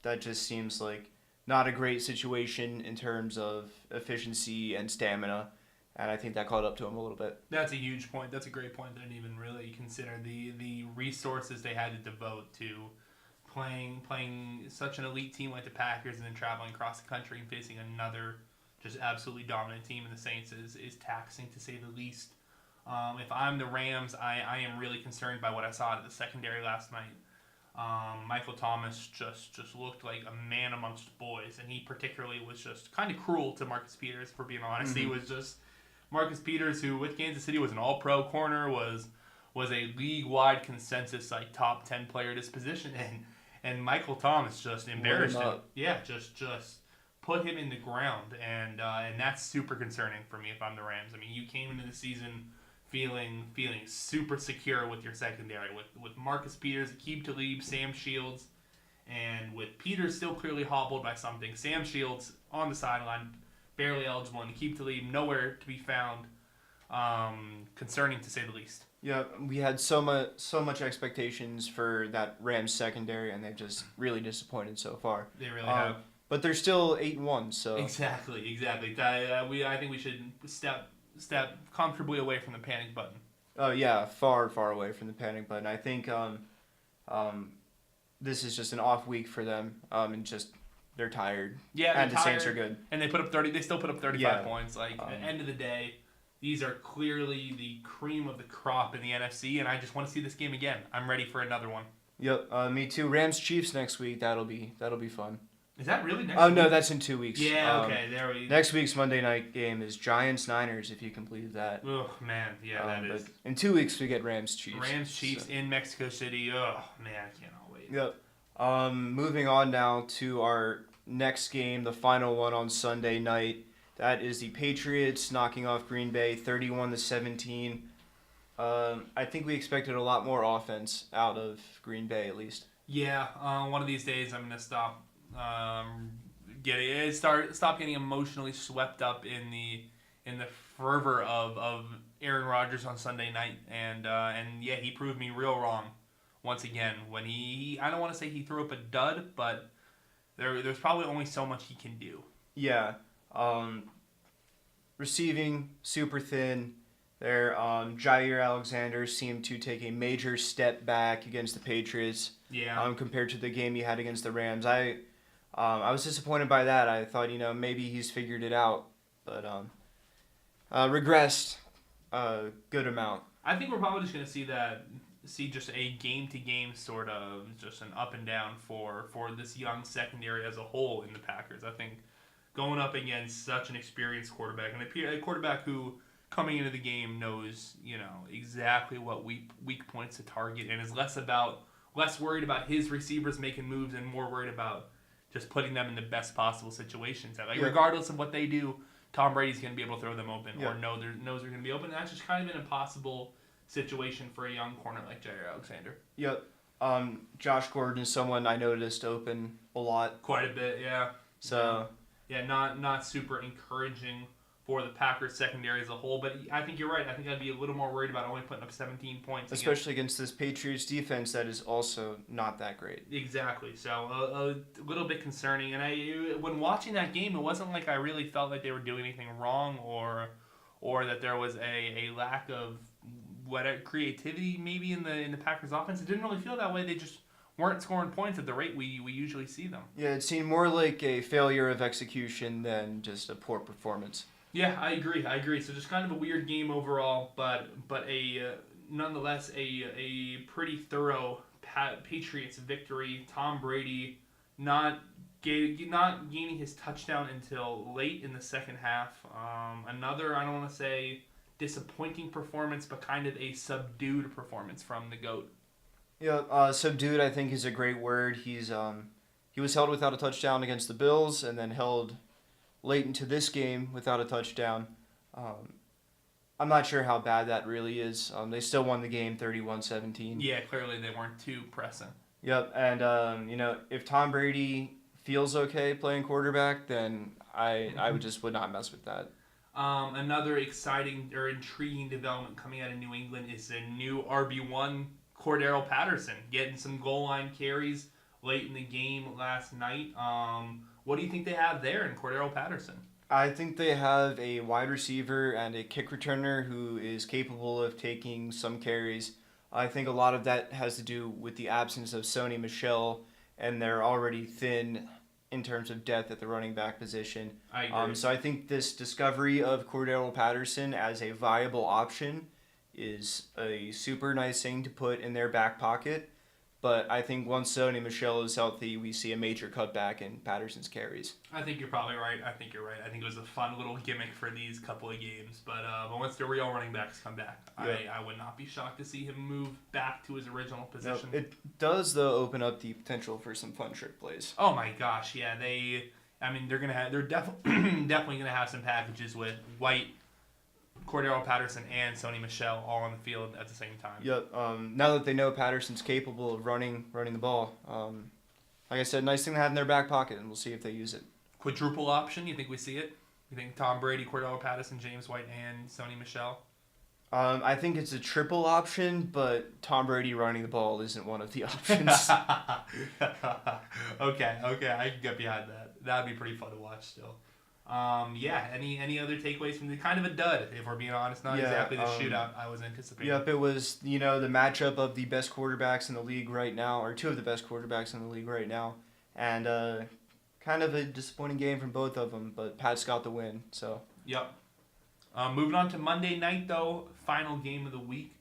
That just seems like not a great situation in terms of efficiency and stamina, and I think that caught up to them a little bit. That's a huge point. That's a great point. I didn't even really consider the resources they had to devote to playing such an elite team like the Packers and then traveling across the country and facing another just absolutely dominant team, and the Saints is taxing to say the least. If I'm the Rams, I am really concerned by what I saw out of the secondary last night. Michael Thomas just looked like a man amongst boys, and he particularly was just kind of cruel to Marcus Peters, for being honest. He was just Marcus Peters, who with Kansas City was an all-pro corner, was a league-wide consensus like top 10 player at his position, and Michael Thomas just embarrassed him. Yeah, just put him in the ground, and that's super concerning for me if I'm the Rams. I mean, you came into the season feeling super secure with your secondary, with Marcus Peters, Aqib Talib, Sam Shields, and with Peters still clearly hobbled by something, Sam Shields on the sideline, barely eligible, and Aqib Talib nowhere to be found. Concerning to say the least. Yeah, we had so much expectations for that Rams secondary, and they've just really disappointed so far. They really have. But they're still 8-1, so Exactly. I think we should step comfortably away from the panic button. Oh yeah, far away from the panic button. I think this is just an off week for them, and just they're tired. Yeah, and the Saints are good. And they still put up 35 points. Like at the end of the day, these are clearly the cream of the crop in the NFC, and I just want to see this game again. I'm ready for another one. Yep, me too. Rams Chiefs next week. That'll be fun. Is that really next week? Oh no, that's in 2 weeks. Yeah, okay, there we. Next week's Monday night game is Giants Niners. If you can believe that. Oh man, yeah, that is. But in 2 weeks we get Rams Chiefs. Rams Chiefs in Mexico City. Oh man, I cannot wait. Yep. Moving on now to our next game, the final one on Sunday night. That is the Patriots knocking off Green Bay 31-17. I think we expected a lot more offense out of Green Bay, at least. Yeah, one of these days I'm gonna stop stop getting emotionally swept up in the fervor of Aaron Rodgers on Sunday night, and yeah, he proved me real wrong once again when I don't want to say he threw up a dud, but there's probably only so much he can do. Yeah. Receiving super thin. There, Jair Alexander seemed to take a major step back against the Patriots. Yeah. Compared to the game he had against the Rams, I was disappointed by that. I thought maybe he's figured it out, but regressed a good amount. I think we're probably just gonna see just a game to game sort of just an up and down for this young secondary as a whole in the Packers. I think going up against such an experienced quarterback, and a quarterback who coming into the game knows exactly what weak points to target, and is less worried about his receivers making moves and more worried about just putting them in the best possible situations. Regardless of what they do, Tom Brady's going to be able to throw them open, or knows they're going to be open. And that's just kind of an impossible situation for a young corner like Jair Alexander. Yep. Josh Gordon is someone I noticed open a lot. Quite a bit, yeah. So yeah, not super encouraging for the Packers secondary as a whole, but I think you're right. I think I'd be a little more worried about only putting up 17 points. Especially against this Patriots defense that is also not that great. Exactly. So a little bit concerning. And when watching that game, it wasn't like I really felt like they were doing anything wrong or that there was a lack of creativity maybe in the Packers offense. It didn't really feel that way. They just weren't scoring points at the rate we usually see them. Yeah, it seemed more like a failure of execution than just a poor performance. Yeah, I agree. So just kind of a weird game overall, but nonetheless a pretty thorough Patriots victory. Tom Brady not gaining his touchdown until late in the second half. Another, I don't want to say disappointing performance, but kind of a subdued performance from the GOAT. Yeah, subdued I think is a great word. He was held without a touchdown against the Bills, and then held late into this game without a touchdown. I'm not sure how bad that really is. They still won the game 31-17. Yeah, clearly they weren't too pressing. Yep, and if Tom Brady feels okay playing quarterback, then I would not mess with that. Another exciting or intriguing development coming out of New England is the new RB1 Cordero Patterson getting some goal line carries late in the game last night. What do you think they have there in Cordero Patterson? I think they have a wide receiver and a kick returner who is capable of taking some carries. I think a lot of that has to do with the absence of Sony Michel and their already thin in terms of depth at the running back position. I agree. So I think this discovery of Cordero Patterson as a viable option is a super nice thing to put in their back pocket. But I think once Sony Michel is healthy, we see a major cutback in Patterson's carries. I think you're probably right. I think it was a fun little gimmick for these couple of games. But once the real running backs come back, Yeah. I would not be shocked to see him move back to his original position. No, it does, though, open up the potential for some fun trick plays. Oh my gosh, yeah. They're definitely gonna have some packages with White, Cordero Patterson, and Sony Michel all on the field at the same time. Yep. Now that they know Patterson's capable of running the ball, like I said, nice thing to have in their back pocket, and we'll see if they use it. Quadruple option, you think we see it? You think Tom Brady, Cordero Patterson, James White, and Sony Michel? I think it's a triple option, but Tom Brady running the ball isn't one of the options. Okay, I can get behind that. That'd be pretty fun to watch still. Any other takeaways from the kind of a dud, if we're being honest, not exactly the shootout I was anticipating. Yep, it was, the matchup of the best quarterbacks in the league right now, or two of the best quarterbacks in the league right now, and kind of a disappointing game from both of them, but Pat's got the win, so. Yep. Moving on to Monday night, though, final game of the week.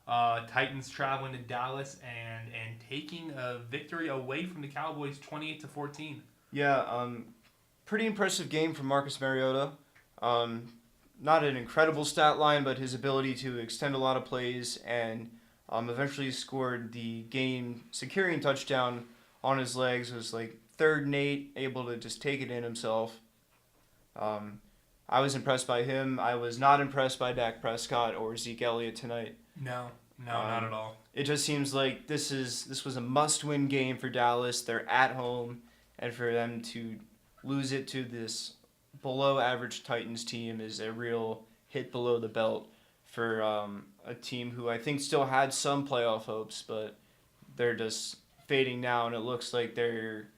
Titans traveling to Dallas and taking a victory away from the Cowboys, 28-14. Yeah, pretty impressive game from Marcus Mariota. Not an incredible stat line, but his ability to extend a lot of plays and eventually scored the game securing touchdown on his legs. Was like 3rd and 8, able to just take it in himself. I was impressed by him. I was not impressed by Dak Prescott or Zeke Elliott tonight. No, not at all. It just seems like this was a must-win game for Dallas. They're at home, and for them to lose it to this below-average Titans team is a real hit below the belt for a team who I think still had some playoff hopes, but they're just fading now, and it looks like they're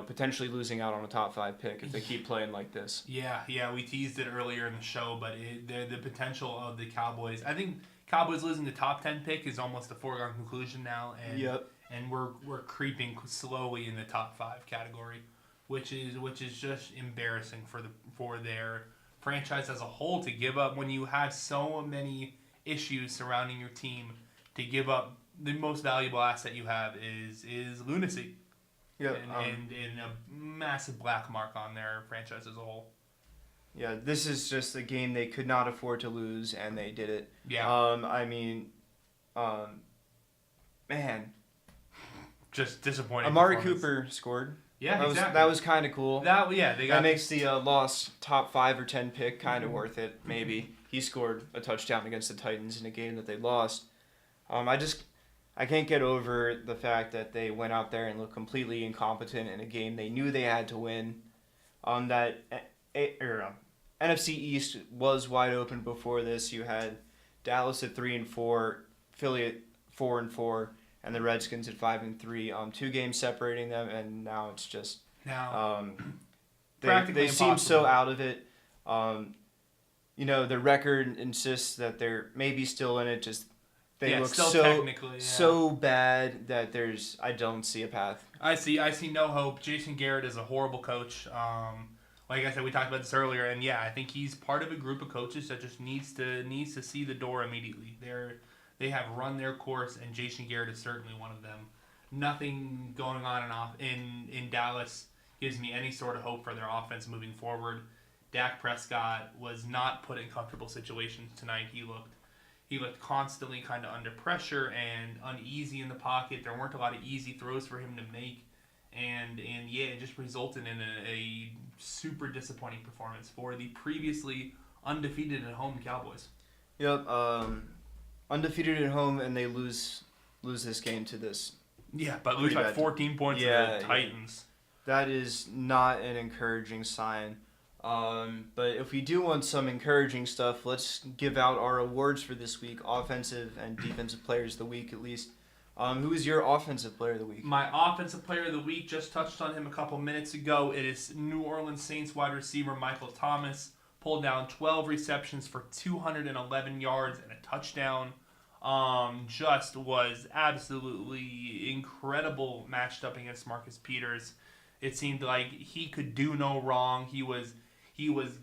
potentially losing out on a top 5 pick if they keep playing like this. Yeah, we teased it earlier in the show, but the potential of the Cowboys. I think Cowboys losing the top 10 pick is almost a foregone conclusion now, and we're creeping slowly in the top 5 category, which is just embarrassing for their franchise as a whole to give up when you have so many issues surrounding your team. To give up the most valuable asset you have is lunacy. Yeah, and a massive black mark on their franchise as a whole. Yeah, this is just a game they could not afford to lose, and they did it. Yeah. Man. Just disappointing. Amari Cooper scored. Yeah, exactly. That was kind of cool. That makes the lost top 5 or 10 pick kind of worth it, maybe. He scored a touchdown against the Titans in a game that they lost. I can't get over the fact that they went out there and looked completely incompetent in a game they knew they had to win. NFC East was wide open before this. You had Dallas at 3-4, Philly at 4-4, and the Redskins at 5-3. 2 games separating them, and now it's just they seem so out of it. Their record insists that they're maybe still in it. Just they look so bad that I don't see a path. I see no hope. Jason Garrett is a horrible coach. Like I said, we talked about this earlier, and I think he's part of a group of coaches that just needs to see the door immediately. They have run their course, and Jason Garrett is certainly one of them. Nothing going on and off in Dallas gives me any sort of hope for their offense moving forward. Dak Prescott was not put in comfortable situations tonight. He looked constantly kind of under pressure and uneasy in the pocket. There weren't a lot of easy throws for him to make. And it just resulted in a super disappointing performance for the previously undefeated at home Cowboys. Yep, undefeated at home, and they lose this game to this. Yeah, but lose by 14 points to the Titans. That is not an encouraging sign. But if we do want some encouraging stuff, let's give out our awards for this week, offensive and defensive players of the week at least. Who is your offensive player of the week? My offensive player of the week, just touched on him a couple minutes ago. It is New Orleans Saints wide receiver Michael Thomas. Pulled down 12 receptions for 211 yards and a touchdown. Just was absolutely incredible matched up against Marcus Peters. It seemed like he could do no wrong. He was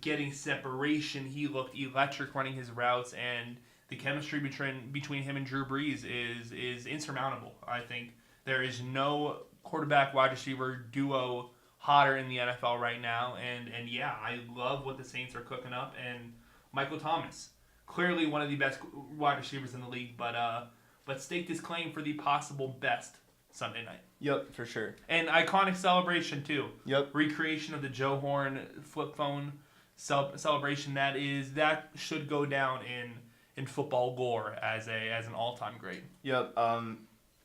getting separation. He looked electric running his routes, and the chemistry between him and Drew Brees is insurmountable. I think there is no quarterback wide receiver duo hotter in the NFL right now, and yeah, I love what the Saints are cooking up. And Michael Thomas, clearly one of the best wide receivers in the league, but staked his claim for the possible best Sunday night. Yep, for sure. And iconic celebration too. Yep. Recreation of the Joe Horn flip phone celebration. That should go down in football gore as an all-time great. Yep.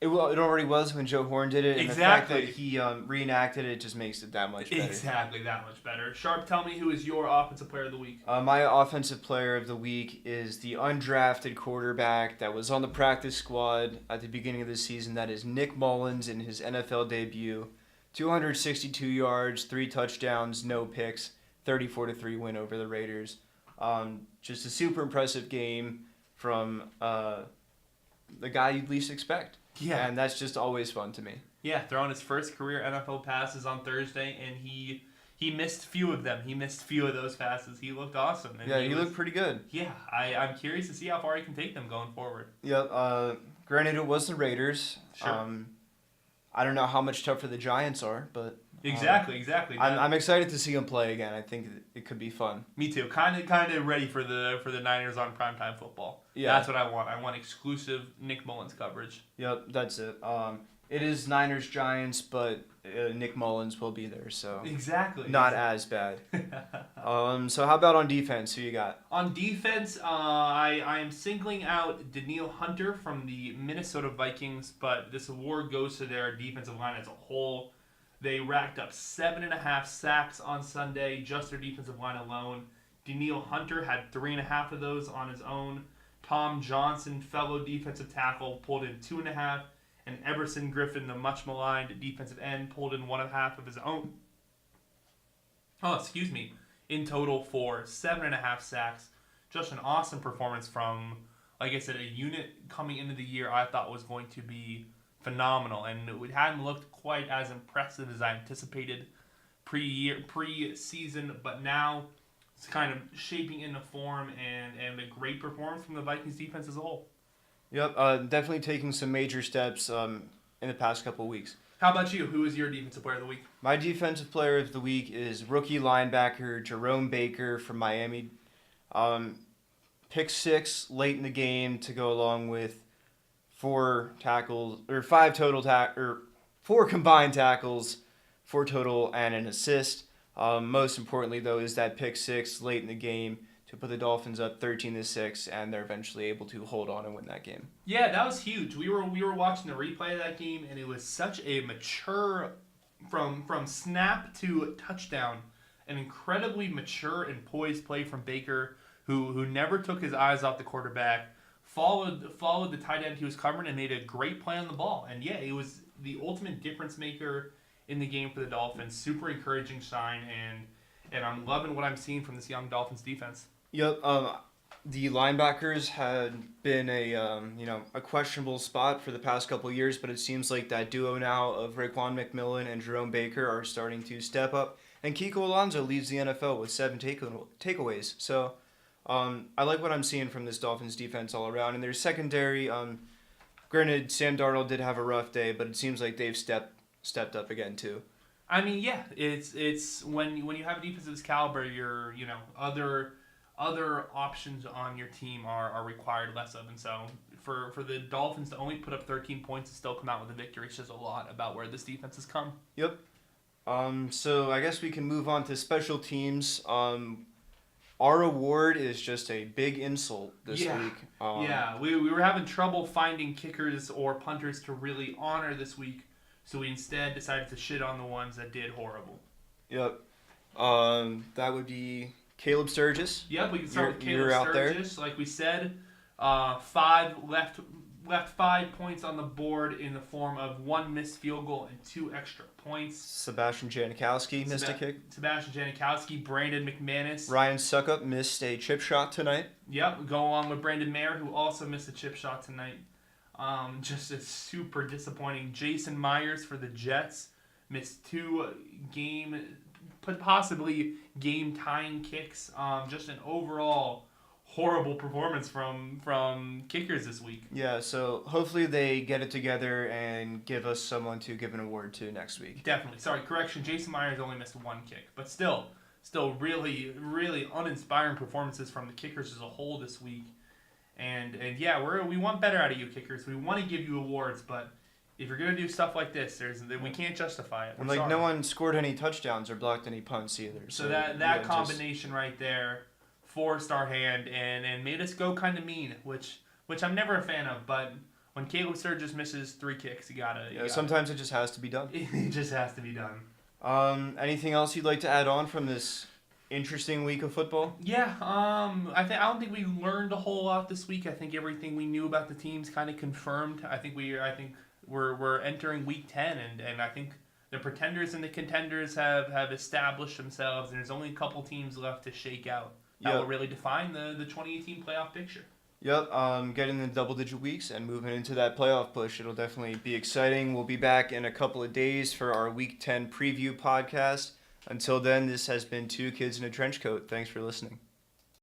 It already was when Joe Horn did it, and Exactly. the fact that he reenacted it just makes it that much better. Exactly, that much better. Sharp, tell me who is your offensive player of the week? My offensive player of the week is the undrafted quarterback that was on the practice squad at the beginning of the season. That is Nick Mullins in his NFL debut. 262 yards, 3 touchdowns, no picks, 34-3 win over the Raiders. Just a super impressive game from the guy you'd least expect. Yeah. And that's just always fun to me. Yeah, throwing his first career NFL passes on Thursday, and he missed few of them. He missed few of those passes. He looked awesome. And Yeah, he looked pretty good. Yeah, I'm curious to see how far he can take them going forward. Yeah, granted it was the Raiders. Sure. I don't know how much tougher the Giants are, but Exactly. I'm excited to see him play again. I think it could be fun. Me too. Kind of ready for the Niners on primetime football. Yeah. That's what I want. I want exclusive Nick Mullins coverage. Yep, that's it. It is Niners Giants, but Nick Mullins will be there, so Exactly. not as bad. So how about on defense? Who you got? On defense, I am singling out Danielle Hunter from the Minnesota Vikings, but this award goes to their defensive line as a whole. They racked up 7.5 sacks on Sunday, just their defensive line alone. Danielle Hunter had 3.5 of those on his own. Tom Johnson, fellow defensive tackle, pulled in 2.5. And Everson Griffin, the much maligned defensive end, pulled in 1.5 of his own. In total for 7.5 sacks. Just an awesome performance from, like I said, a unit coming into the year I thought was going to be phenomenal, and it hadn't looked quite as impressive as I anticipated pre-season, but now it's kind of shaping into form, and a great performance from the Vikings defense as a whole. Yep, definitely taking some major steps in the past couple of weeks. How about you? Who is your defensive player of the week? My defensive player of the week is rookie linebacker Jerome Baker from Miami. Pick 6 late in the game to go along with 4 combined tackles, 4 total, and an assist. Most importantly, though, is that pick 6 late in the game to put the Dolphins up 13-6, and they're eventually able to hold on and win that game. Yeah, that was huge. We were watching the replay of that game, and it was such a mature, from snap to touchdown, an incredibly mature and poised play from Baker, who never took his eyes off the quarterback, followed the tight end he was covering, and made a great play on the ball. And yeah, it was the ultimate difference maker in the game for the Dolphins. Super encouraging sign, and I'm loving what I'm seeing from this young Dolphins defense. Yep. The linebackers had been a questionable spot for the past couple of years, but it seems like that duo now of Raekwon McMillan and Jerome Baker are starting to step up. And Kiko Alonso leads the NFL with 7 takeaways. So I like what I'm seeing from this Dolphins defense all around. And their secondary, granted, Sam Darnold did have a rough day, but it seems like they've stepped up again too. I mean, yeah, it's when you have a defense of this caliber, other options on your team are required less of. And so for the Dolphins to only put up 13 points and still come out with a victory says a lot about where this defense has come. Yep. So I guess we can move on to special teams. Our award is just a big insult this week. We were having trouble finding kickers or punters to really honor this week, so we instead decided to shit on the ones that did horrible. Yep. That would be Caleb Sturgis. Yep, we can start with Caleb out Sturgis. Like we said, 5 left 5 points on the board in the form of 1 missed field goal and 2 extra points. Sebastian Janikowski missed a kick. Sebastian Janikowski, Brandon McManus. Ryan Suckup missed a chip shot tonight. Yep, go along with Brandon Mayer, who also missed a chip shot tonight. Just a super disappointing. Jason Myers for the Jets missed 2 possibly game-tying kicks. Just an overall horrible performance from kickers this week. Yeah, so hopefully they get it together and give us someone to give an award to next week. Definitely. Sorry, correction. Jason Myers only missed 1 kick, but still really, really uninspiring performances from the kickers as a whole this week. And yeah, we want better out of you kickers. We want to give you awards, but if you're gonna do stuff like this, we can't justify it. And no one scored any touchdowns or blocked any punts either. So that combination right there forced our hand and made us go kind of mean, which I'm never a fan of. But when Caleb Sturgis misses 3 kicks, you gotta. Sometimes it just has to be done. It just has to be done. Anything else you'd like to add on from this interesting week of football? Yeah. I don't think we learned a whole lot this week. I think everything we knew about the teams kind of confirmed. I think we're entering week 10, and I think the pretenders and the contenders have established themselves, and there's only a couple teams left to shake out. That will really define the 2018 playoff picture. Yep, getting the double-digit weeks and moving into that playoff push. It'll definitely be exciting. We'll be back in a couple of days for our Week 10 preview podcast. Until then, this has been 2 Kids in a Trench Coat. Thanks for listening.